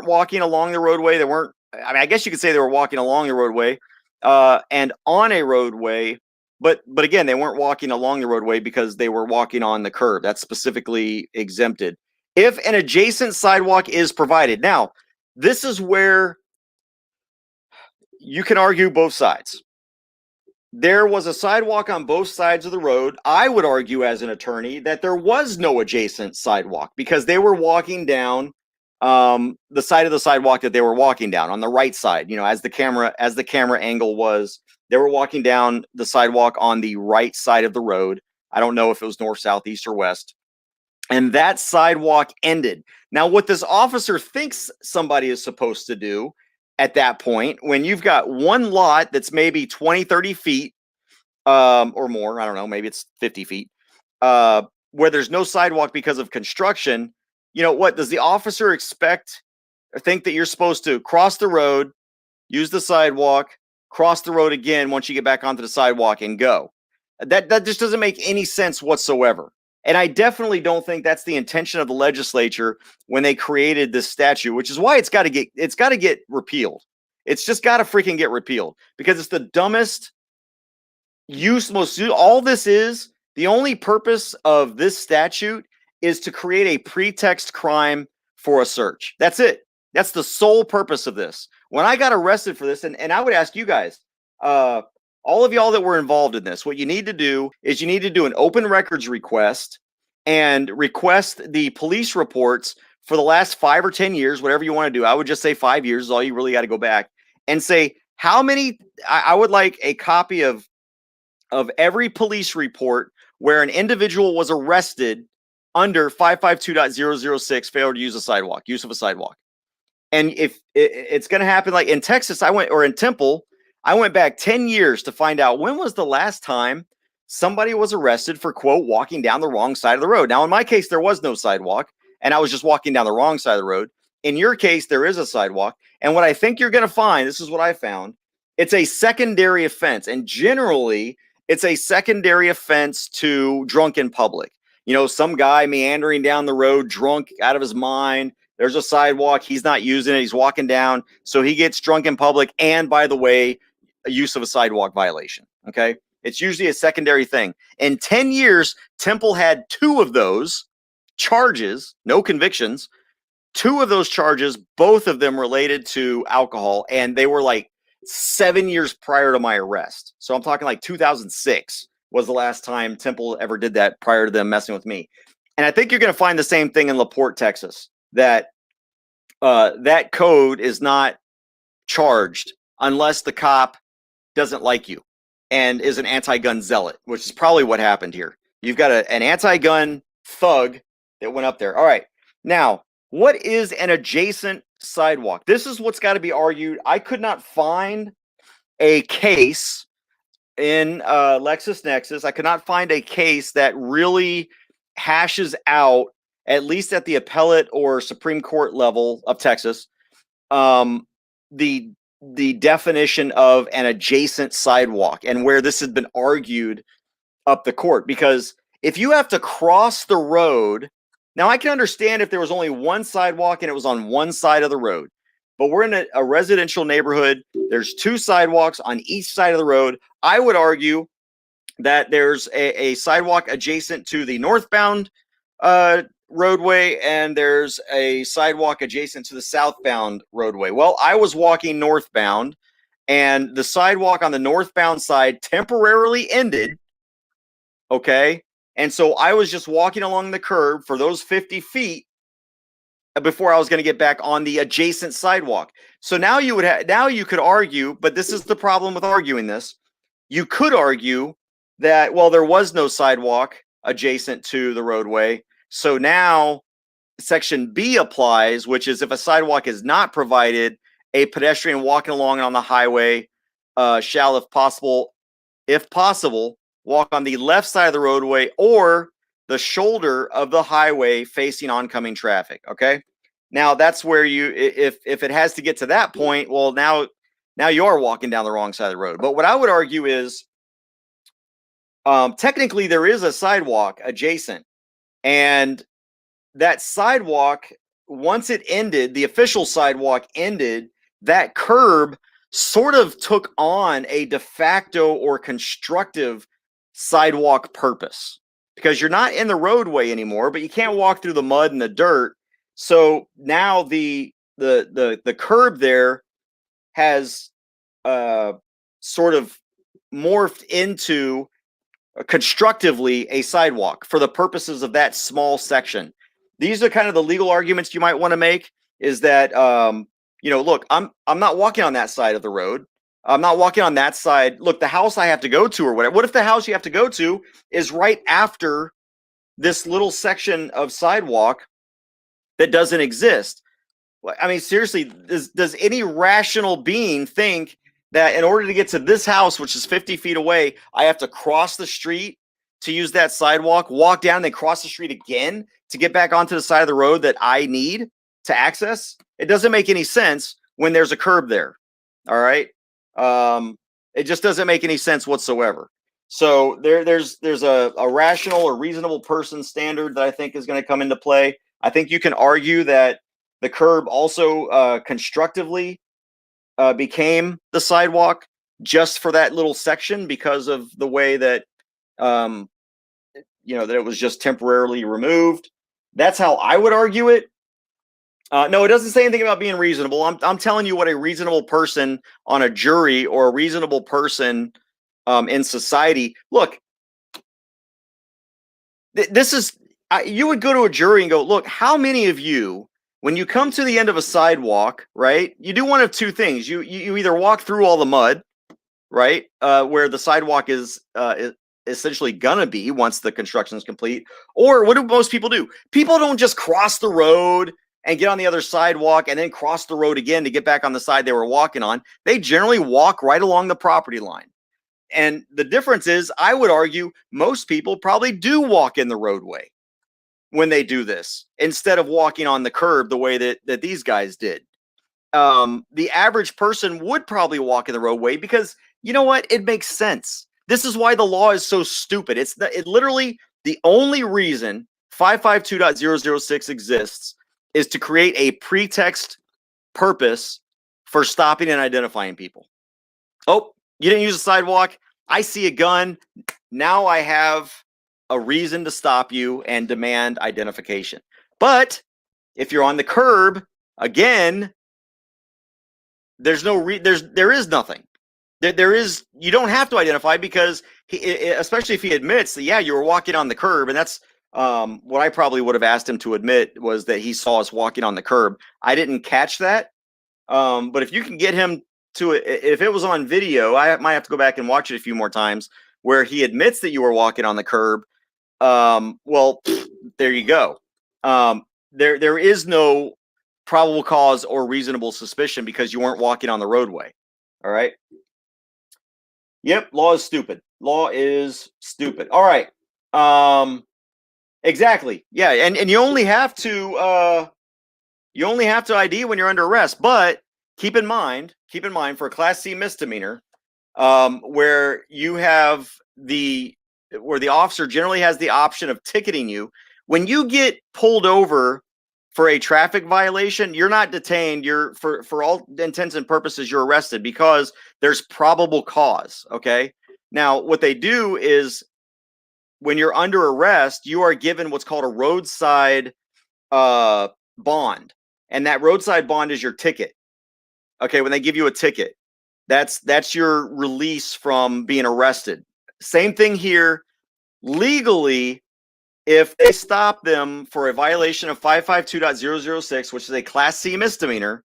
walking along the roadway. They weren't. I mean, I guess you could say they were walking along the roadway and on a roadway. But again, they weren't walking along the roadway because they were walking on the curb. That's specifically exempted. If an adjacent sidewalk is provided. Now, this is where you can argue both sides. There was a sidewalk on both sides of the road. I would argue as an attorney that there was no adjacent sidewalk because they were walking down the side of the sidewalk that they were walking down on the right side. You know, as the camera angle was, they were walking down the sidewalk on the right side of the road. I don't know if it was north, south, east, or west. And that sidewalk ended. Now, what this officer thinks somebody is supposed to do at that point, when you've got one lot that's maybe 20, 30 feet or more, I don't know, maybe it's 50 feet, where there's no sidewalk because of construction, you know, what does the officer expect or think that you're supposed to cross the road, use the sidewalk, cross the road again once you get back onto the sidewalk and go? That just doesn't make any sense whatsoever. And I definitely don't think that's the intention of the legislature when they created this statute, which is why it's got to get repealed. It's just got to freaking get repealed because it's the dumbest all this is. The only purpose of this statute is to create a pretext crime for a search. That's it. That's the sole purpose of this. When I got arrested for this, and I would ask you guys, all of y'all that were involved in this, what you need to do is you need to do an open records request and request the police reports for the last 5 or 10 years, whatever you want to do. I would just say 5 years is all you really got to go back and say how many. I would like a copy of every police report where an individual was arrested under 552.006 failure to use of a sidewalk. And if it's going to happen, like in Texas, in Temple, I went back 10 years to find out when was the last time somebody was arrested for, quote, walking down the wrong side of the road. Now, in my case, there was no sidewalk, and I was just walking down the wrong side of the road. In your case, there is a sidewalk. And what I think you're going to find, this is what I found, it's a secondary offense. And generally, it's a secondary offense to drunk in public. You know, some guy meandering down the road, drunk out of his mind. There's a sidewalk. He's not using it. He's walking down. So he gets drunk in public. And by the way, a use of a sidewalk violation. Okay. It's usually a secondary thing. In 10 years, Temple had 2 of those charges, no convictions, 2 of those charges, both of them related to alcohol. And they were like 7 years prior to my arrest. So I'm talking like 2006 was the last time Temple ever did that prior to them messing with me. And I think you're going to find the same thing in LaPorte, Texas, that that code is not charged unless the cop doesn't like you and is an anti-gun zealot, which is probably what happened here. You've got an anti-gun thug that went up there. All right. Now, what is an adjacent sidewalk? This is what's got to be argued. I could not find a case in LexisNexis. I could not find a case that really hashes out, at least at the appellate or Supreme Court level of Texas, the definition of an adjacent sidewalk and where this has been argued up the court. Because if you have to cross the road, Now, I can understand if there was only one sidewalk and it was on one side of the road, but we're in a residential neighborhood. There's two sidewalks on each side of the road. I would argue that there's a sidewalk adjacent to the northbound roadway, and there's a sidewalk adjacent to the southbound roadway. Well, I was walking northbound, and the sidewalk on the northbound side temporarily ended. Okay. And so I was just walking along the curb for those 50 feet before I was going to get back on the adjacent sidewalk. So now you would have, now you could argue, but this is the problem with arguing this. You could argue that, well, there was no sidewalk adjacent to the roadway. So now section B applies, which is if a sidewalk is not provided, a pedestrian walking along on the highway shall, if possible, walk on the left side of the roadway or the shoulder of the highway facing oncoming traffic. Okay. Now that's where you, if it has to get to that point, well, now you are walking down the wrong side of the road. But what I would argue is, technically there is a sidewalk adjacent, and that sidewalk, once it ended, the official sidewalk ended, that curb sort of took on a de facto or constructive sidewalk purpose, because you're not in the roadway anymore, but you can't walk through the mud and the dirt. So now the curb there has sort of morphed into constructively a sidewalk for the purposes of that small section. These are kind of the legal arguments you might want to make, is that look, I'm not walking on that side of the road. I'm not walking on that side. Look, the house I have to go to or whatever. What if the house you have to go to is right after this little section of sidewalk that doesn't exist? I mean, seriously, does any rational being think that in order to get to this house, which is 50 feet away, I have to cross the street to use that sidewalk, walk down, and then cross the street again to get back onto the side of the road that I need to access? It doesn't make any sense when there's a curb there. All right. It just doesn't make any sense whatsoever. So there's a rational or reasonable person standard that I think is going to come into play. I think you can argue that the curb also constructively became the sidewalk just for that little section because of the way that that it was just temporarily removed. That's how I would argue it. No, it doesn't say anything about being reasonable. I'm telling you what a reasonable person on a jury or a reasonable person in society. Look, this is, you would go to a jury and go, look, how many of you, when you come to the end of a sidewalk, right, you do one of two things. You either walk through all the mud, right, where the sidewalk is essentially gonna be once the construction is complete, or what do most people do? People don't just cross the road and get on the other sidewalk and then cross the road again to get back on the side they were walking on. They generally walk right along the property line. And the difference is, I would argue, most people probably do walk in the roadway when they do this, instead of walking on the curb the way that these guys did. The average person would probably walk in the roadway because, you know what? It makes sense. This is why the law is so stupid. It literally, the only reason 552.006 exists is to create a pretext purpose for stopping and identifying people. Oh, you didn't use a sidewalk. I see a gun. Now I have a reason to stop you and demand identification. But if you're on the curb, again, there is nothing. You don't have to identify, because especially if he admits that, yeah, you were walking on the curb, and that's what I probably would have asked him to admit, was that he saw us walking on the curb. I didn't catch that. But if you can get him to it, if it was on video, I might have to go back and watch it a few more times, where he admits that you were walking on the curb. Well, there you go. There is no probable cause or reasonable suspicion because you weren't walking on the roadway. All right. Yep. Law is stupid. Law is stupid. All right. Exactly. Yeah. And you only have to ID when you're under arrest, but keep in mind for a Class C misdemeanor, where the officer generally has the option of ticketing you. when you get pulled over for a traffic violation, you're not detained. You're for all intents and purposes, you're arrested because there's probable cause. Okay. Now, what they do is when you're under arrest, you are given what's called a roadside bond, and that roadside bond is your ticket. Okay, when they give you a ticket, that's your release from being arrested. Same thing here. Legally, if they stop them for a violation of 552.006, which is a Class C misdemeanor,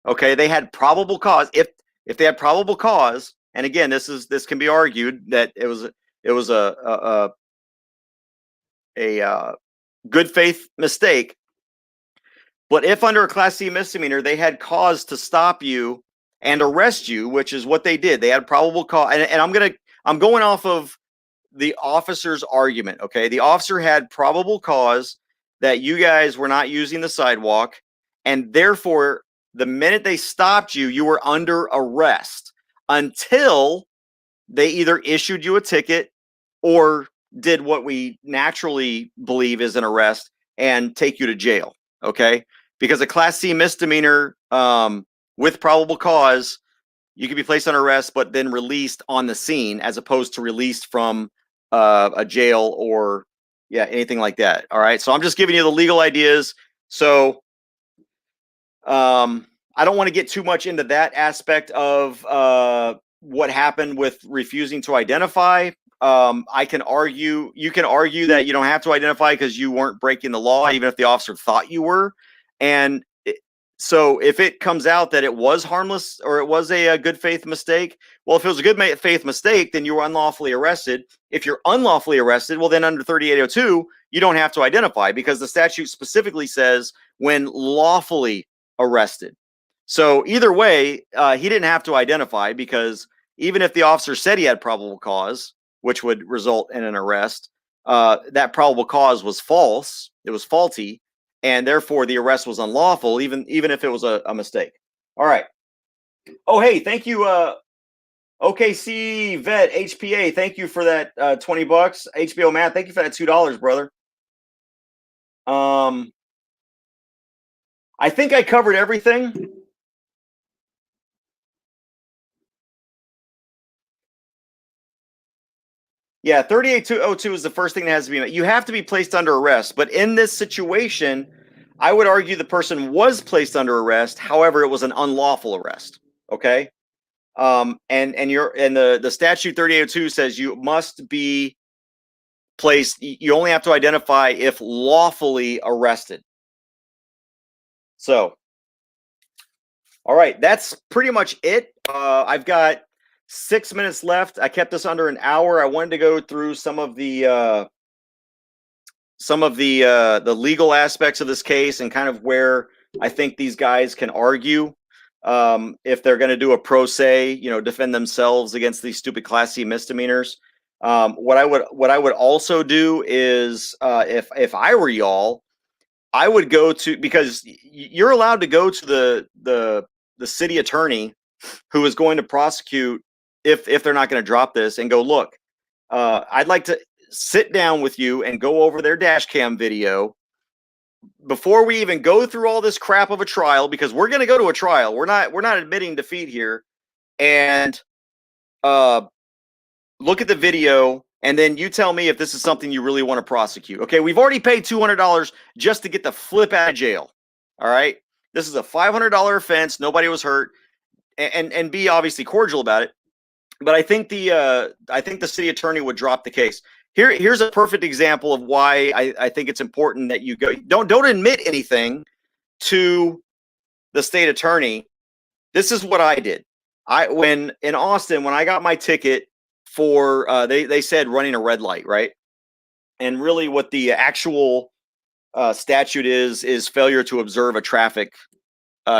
okay, they had probable cause. If they had probable cause, and again, this can be argued that it was a good faith mistake. But if under a Class C misdemeanor, they had cause to stop you and arrest you, which is what they did. They had probable cause. And I'm going off of the officer's argument. Okay. The officer had probable cause that you guys were not using the sidewalk. And therefore, the minute they stopped you, you were under arrest until they either issued you a ticket or did what we naturally believe is an arrest and take you to jail. Okay. Because a Class C misdemeanor with probable cause, you can be placed on arrest, but then released on the scene as opposed to released from a jail or anything like that. All right. So I'm just giving you the legal ideas. So I don't want to get too much into that aspect of what happened with refusing to identify. You can argue that you don't have to identify because you weren't breaking the law, even if the officer thought you were. And so if it comes out that it was harmless or it was a good faith mistake, well, if it was a good faith mistake, then you were unlawfully arrested. If you're unlawfully arrested, well, then under 3802, you don't have to identify because the statute specifically says when lawfully arrested. So either way, he didn't have to identify because even if the officer said he had probable cause, which would result in an arrest, that probable cause was false. It was faulty. And therefore, the arrest was unlawful, even if it was a mistake. All right. Oh, hey, thank you, OKC Vet HPA. Thank you for that $20. HBO Matt, thank you for that $2, brother. I think I covered everything. Yeah, 3802 is the first thing that has to be met. You have to be placed under arrest, but in this situation, I would argue the person was placed under arrest. However, it was an unlawful arrest. Okay, and the statute 3802 says you must be placed. You only have to identify if lawfully arrested. So, all right, that's pretty much it. I've got 6 minutes left. I kept this under an hour. I wanted to go through some of the legal aspects of this case and kind of where I think these guys can argue if they're going to do a pro se, defend themselves against these stupid Class C misdemeanors. What I would also do is if I were y'all, I would go to, because you're allowed to go to the city attorney who is going to prosecute if they're not going to drop this and go, look, I'd like to sit down with you and go over their dash cam video before we even go through all this crap of a trial, because we're going to go to a trial. We're not admitting defeat here. And look at the video, and then you tell me if this is something you really want to prosecute. Okay, we've already paid $200 just to get the flip out of jail. All right, this is a $500 offense. Nobody was hurt, and be obviously cordial about it. But I think the city attorney would drop the case. Here's a perfect example of why I think it's important that you go. Don't admit anything to the state attorney. This is what I did. When in Austin, when I got my ticket for they said running a red light, right? And really what the actual statute is failure to observe a traffic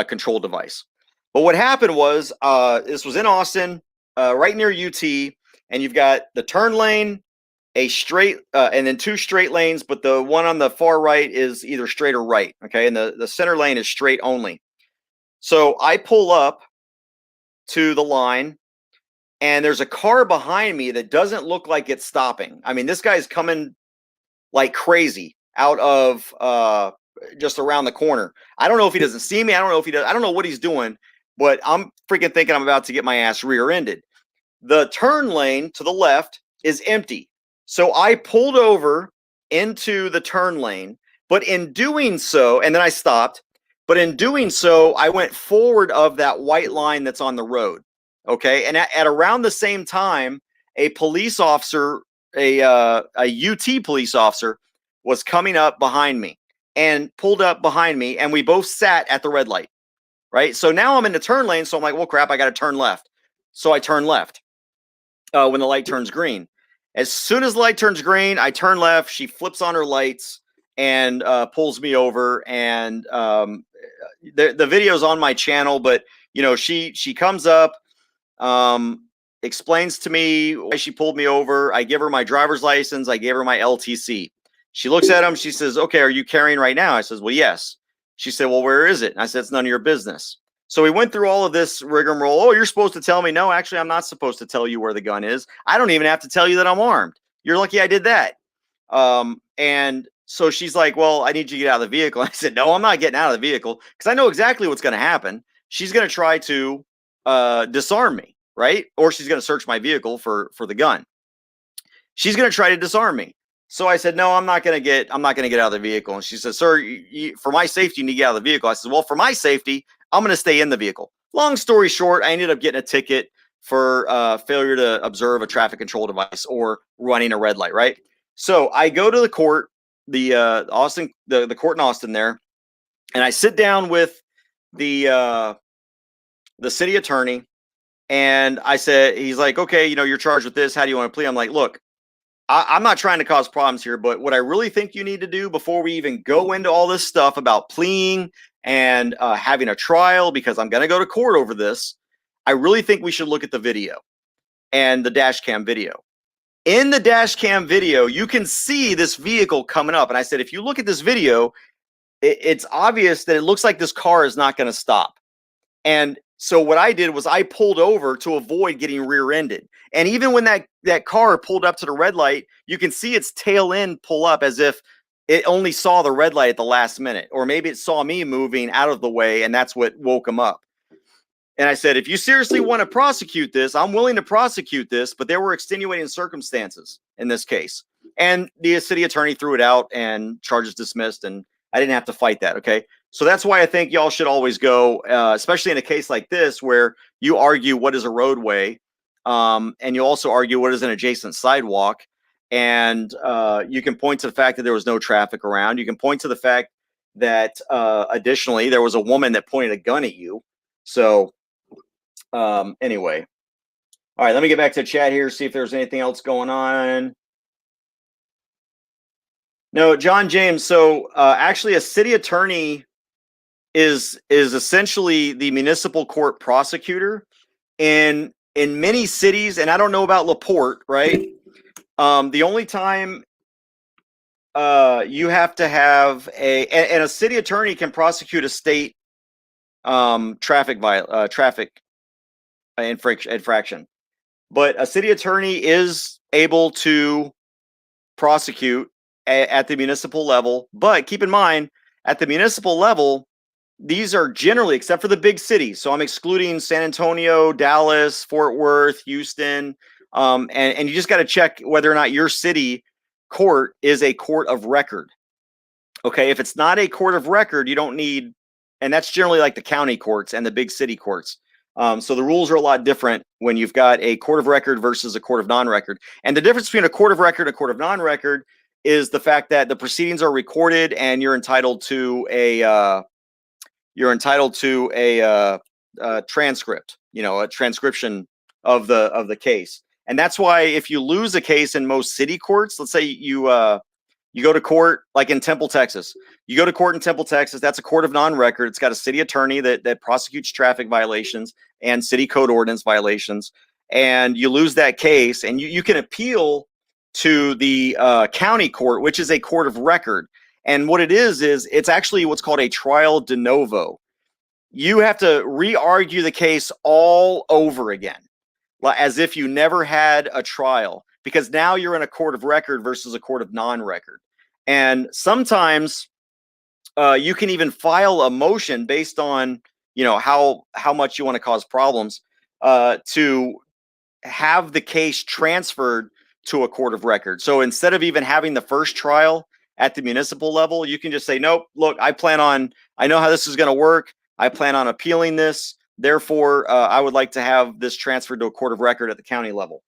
control device. But what happened was this was in Austin, right near UT, and you've got the turn lane, a straight, and then two straight lanes, but the one on the far right is either straight or right, okay? And the center lane is straight only. So I pull up to the line, and there's a car behind me that doesn't look like it's stopping. I mean, this guy's coming like crazy out of just around the corner. I don't know if he doesn't see me. I don't know if he does. I don't know what he's doing, but I'm freaking thinking I'm about to get my ass rear-ended. The turn lane to the left is empty. So I pulled over into the turn lane, but in doing so, and then I stopped, but in doing so, I went forward of that white line that's on the road. Okay. And at around the same time, a police officer, a UT police officer, was coming up behind me and pulled up behind me, and we both sat at the red light. Right. So now I'm in the turn lane. So I'm like, well, crap, I got to turn left. So I turn left when the light turns green. As soon as the light turns green, I turn left. She flips on her lights and pulls me over. And the video's on my channel, but you know, she comes up, explains to me why she pulled me over. I give her my driver's license. I gave her my LTC. She looks at him. She says, okay, are you carrying right now? I says, well, yes. She said, well, where is it? And I said, it's none of your business. So we went through all of this rigmarole. Oh, you're supposed to tell me. No, actually, I'm not supposed to tell you where the gun is. I don't even have to tell you that I'm armed. You're lucky I did that. And so she's like, well, I need you to get out of the vehicle. I said, no, I'm not getting out of the vehicle because I know exactly what's going to happen. She's going to try to disarm me, right? Or she's going to search my vehicle for the gun. She's going to try to disarm me. So I said, no, I'm not going to get out of the vehicle. And she said, sir, for my safety, you need to get out of the vehicle. I said, well, for my safety, I'm going to stay in the vehicle. Long story short, I ended up getting a ticket for failure to observe a traffic control device or running a red light, right? So I go to the court, the court in Austin there, and I sit down with the city attorney, and I said, he's like, okay, you know, you're charged with this. How do you want to plea? I'm like, look, I'm not trying to cause problems here, but what I really think you need to do before we even go into all this stuff about pleading and having a trial, because I'm going to go to court over this, I really think we should look at the video and the dash cam video. In the dash cam video, you can see this vehicle coming up. And I said, if you look at this video, it's obvious that it looks like this car is not going to stop. And so what I did was I pulled over to avoid getting rear-ended. And even when that car pulled up to the red light, you can see its tail end pull up as if it only saw the red light at the last minute. Or maybe it saw me moving out of the way, and that's what woke him up. And I said, if you seriously want to prosecute this, I'm willing to prosecute this, but there were extenuating circumstances in this case. And the city attorney threw it out and charges dismissed, and I didn't have to fight that, okay? So that's why I think y'all should always go, especially in a case like this where you argue what is a roadway, and you also argue what is an adjacent sidewalk, and you can point to the fact that there was no traffic around. You can point to the fact that additionally there was a woman that pointed a gun at you. So anyway, all right, let me get back to the chat here, see if there's anything else going on. No, John James. So actually, a city attorney is essentially the municipal court prosecutor in many cities, and I don't know about LaPorte, right? The only time you have to have and a city attorney can prosecute a state traffic infraction, but a city attorney is able to prosecute at the municipal level. But keep in mind, at the municipal level, these are generally, except for the big cities, so I'm excluding San Antonio, Dallas, Fort Worth, Houston, and you just got to check whether or not your city court is a court of record. Okay, if it's not a court of record, you don't need, and that's generally like the county courts and the big city courts. So the rules are a lot different when you've got a court of record versus a court of non-record. And the difference between a court of record and a court of non-record is the fact that the proceedings are recorded and you're entitled to a transcript, you know, a transcription of the case. And that's why if you lose a case in most city courts, let's say you go to court, like in Temple, Texas, you go to court in Temple, Texas, that's a court of non-record. It's got a city attorney that prosecutes traffic violations and city code ordinance violations. And you lose that case, and you can appeal to the county court, which is a court of record. And what it is it's actually what's called a trial de novo. You have to re-argue the case all over again, as if you never had a trial, because now you're in a court of record versus a court of non-record. And sometimes you can even file a motion based on, you know, how much you want to cause problems, to have the case transferred to a court of record. So instead of even having the first trial at the municipal level, you can just say, nope, look, I know how this is going to work. I plan on appealing this. Therefore, I would like to have this transferred to a court of record at the county level.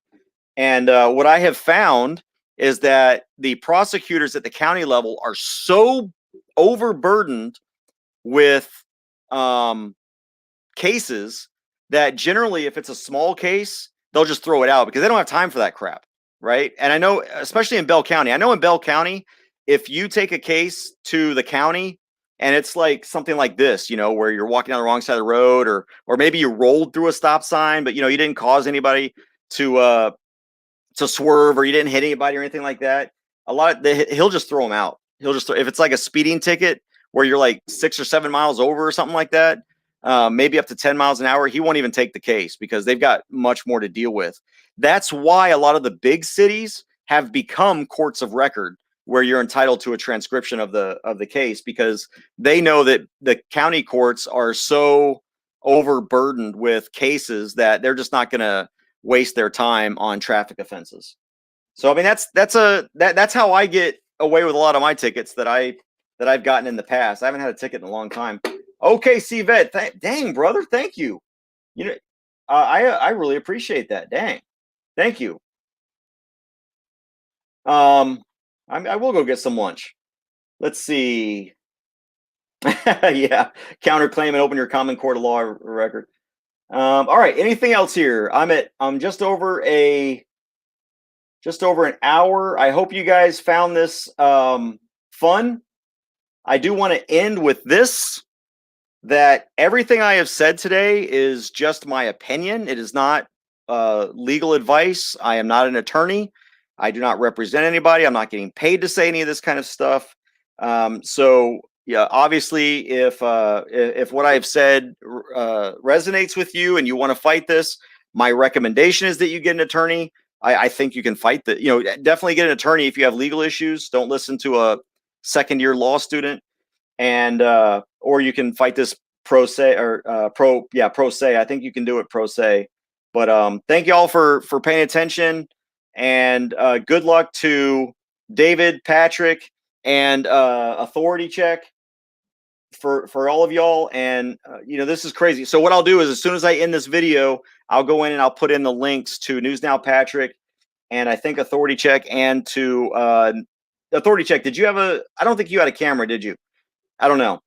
And what I have found is that the prosecutors at the county level are so overburdened with cases that generally, if it's a small case, they'll just throw it out because they don't have time for that crap, right? And I know, especially in Bell County, in Bell County, if you take a case to the county and it's like something like this, you know, where you're walking down the wrong side of the road, or maybe you rolled through a stop sign, but you know you didn't cause anybody to swerve, or you didn't hit anybody or anything like that. He'll just throw them out. If it's like a speeding ticket where you're like 6 or 7 miles over or something like that, maybe up to 10 miles an hour, he won't even take the case because they've got much more to deal with. That's why a lot of the big cities have become courts of record, where you're entitled to a transcription of the case, because they know that the county courts are so overburdened with cases that they're just not going to waste their time on traffic offenses. So I mean, that's how I get away with a lot of my tickets that I've gotten in the past. I haven't had a ticket in a long time. Okay, C-Vet, dang brother, thank you. You know, I really appreciate that. Dang, thank you. I will go get some lunch. Let's see. Yeah, counterclaim and open your common court of law record. All right. Anything else here? I'm just over an hour. I hope you guys found this fun. I do want to end with this, that everything I have said today is just my opinion. It is not legal advice. I am not an attorney. I do not represent anybody. I'm not getting paid to say any of this kind of stuff. So yeah, obviously, if what I've said resonates with you and you want to fight this, my recommendation is that you get an attorney. I think you can fight that. You know, definitely get an attorney if you have legal issues. Don't listen to a second-year law student, and or you can fight this pro se, or pro se. I think you can do it pro se. But thank you all for paying attention, and good luck to David, Patrick, and authority check for all of y'all. And you know, this is crazy. So what I'll do is, as soon as I end this video, I'll go in and I'll put in the links to News Now Patrick, and I think authority check, and to authority check. Did you have I don't think you had a camera, did you? I don't know.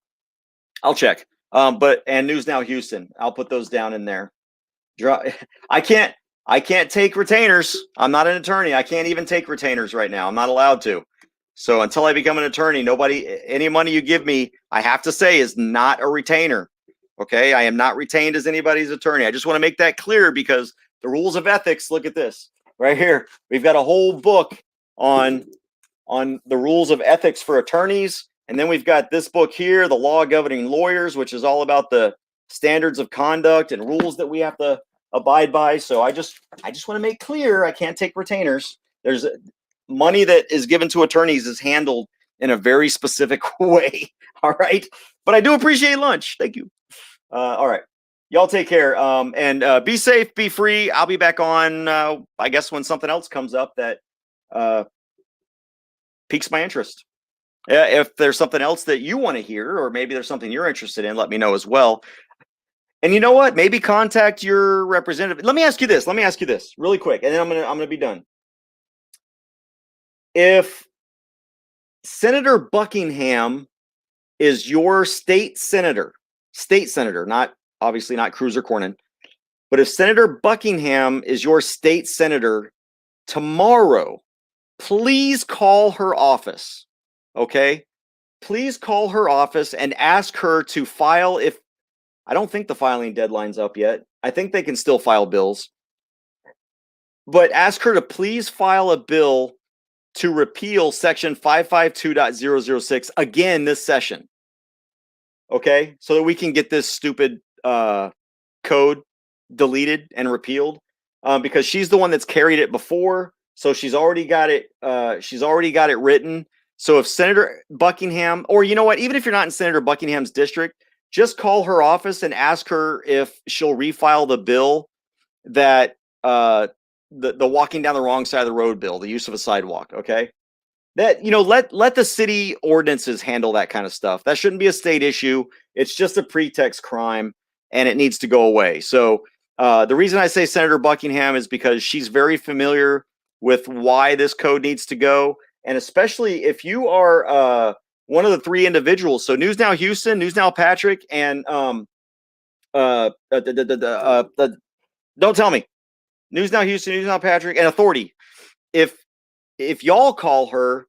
I'll check. And News Now Houston, I'll put those down in there. I can't take retainers. I'm not an attorney. I can't even take retainers right now. I'm not allowed to. So until I become an attorney, any money you give me, I have to say, is not a retainer. Okay. I am not retained as anybody's attorney. I just want to make that clear, because the rules of ethics, look at this right here. We've got a whole book on the rules of ethics for attorneys. And then we've got this book here, The Law Governing Lawyers, which is all about the standards of conduct and rules that we have to abide by. So I just want to make clear, I can't take retainers. There's money that is given to attorneys is handled in a very specific way. All right. But I do appreciate lunch. Thank you. All right. Y'all take care. And be safe, be free. I'll be back on, I guess, when something else comes up that piques my interest. If there's something else that you want to hear, or maybe there's something you're interested in, let me know as well. And you know what? Maybe contact your representative. Let me ask you this really quick, and then I'm gonna be done. If Senator Buckingham is your state senator, not obviously not Cruz or Cornyn, but if Senator Buckingham is your state senator tomorrow, please call her office. Okay, please call her office and ask her to file. If I don't think the filing deadline's up yet, I think they can still file bills, but ask her to please file a bill to repeal section 552.006 again this session. Okay, so that we can get this stupid code deleted and repealed, because she's the one that's carried it before, so she's already got it. She's already got it written. So if Senator Buckingham, or you know what, even if you're not in Senator Buckingham's district, just call her office and ask her if she'll refile the bill that the walking down the wrong side of the road bill, the use of a sidewalk. Okay, that let the city ordinances handle that kind of stuff. That shouldn't be a state issue. It's just a pretext crime, and it needs to go away. So the reason I say Senator Buckingham is because she's very familiar with why this code needs to go, and especially if you are one of the three individuals. So News Now Houston, News Now Patrick, and don't tell me. News Now Houston, News Now Patrick, and Authority. If y'all call her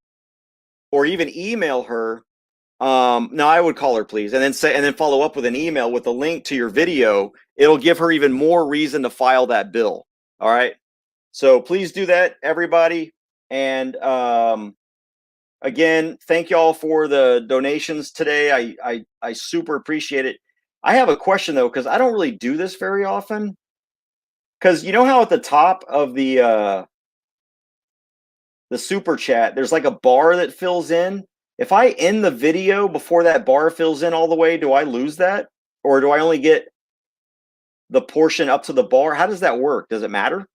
or even email her, no, I would call her, please, and then follow up with an email with a link to your video. It'll give her even more reason to file that bill. All right. So please do that, everybody. And again, thank y'all for the donations today. I super appreciate it. I have a question though, because I don't really do this very often. Because you know how at the top of the super chat, there's like a bar that fills in. If I end the video before that bar fills in all the way, do I lose that? Or do I only get the portion up to the bar? How does that work? Does it matter?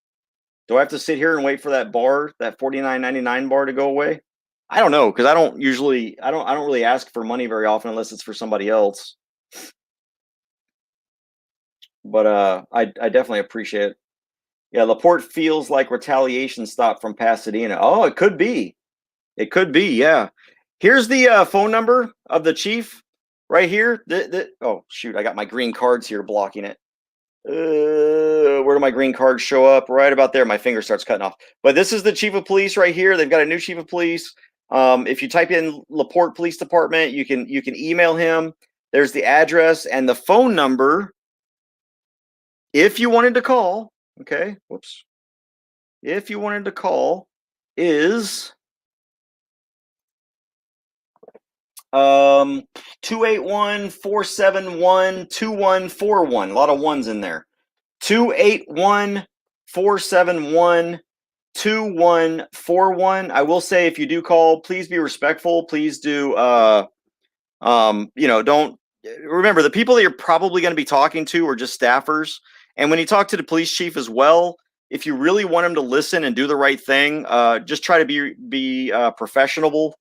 Do I have to sit here and wait for that bar, that $49.99 bar to go away? I don't know, because I don't really ask for money very often unless it's for somebody else. But I definitely appreciate it. Yeah, LaPorte feels like retaliation stop from Pasadena. Oh, it could be. It could be, yeah. Here's the phone number of the chief right here. Oh, shoot, I got my green cards here blocking it. Where do my green cards show up? Right about there. My finger starts cutting off. But this is the chief of police right here. They've got a new chief of police. If you type in LaPorte Police Department, you can email him. There's the address and the phone number. If you wanted to call, okay, whoops. If you wanted to call, is 281-471-2141. A lot of ones in there. 281-471-2141. I will say, if you do call, please be respectful. Please do don't remember, the people that you're probably going to be talking to are just staffers. And when you talk to the police chief as well, if you really want him to listen and do the right thing, just try to be professional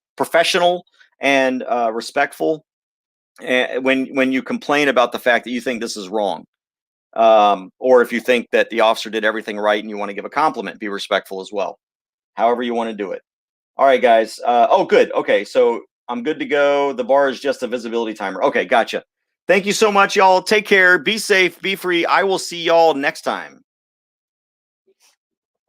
and respectful. And when you complain about the fact that you think this is wrong, or if you think that the officer did everything right and you want to give a compliment, be respectful as well. However you want to do it. All right, guys. Oh, good. Okay, so I'm good to go. The bar is just a visibility timer. Okay, gotcha. Thank you so much, y'all. Take care. Be safe. Be free. I will see y'all next time.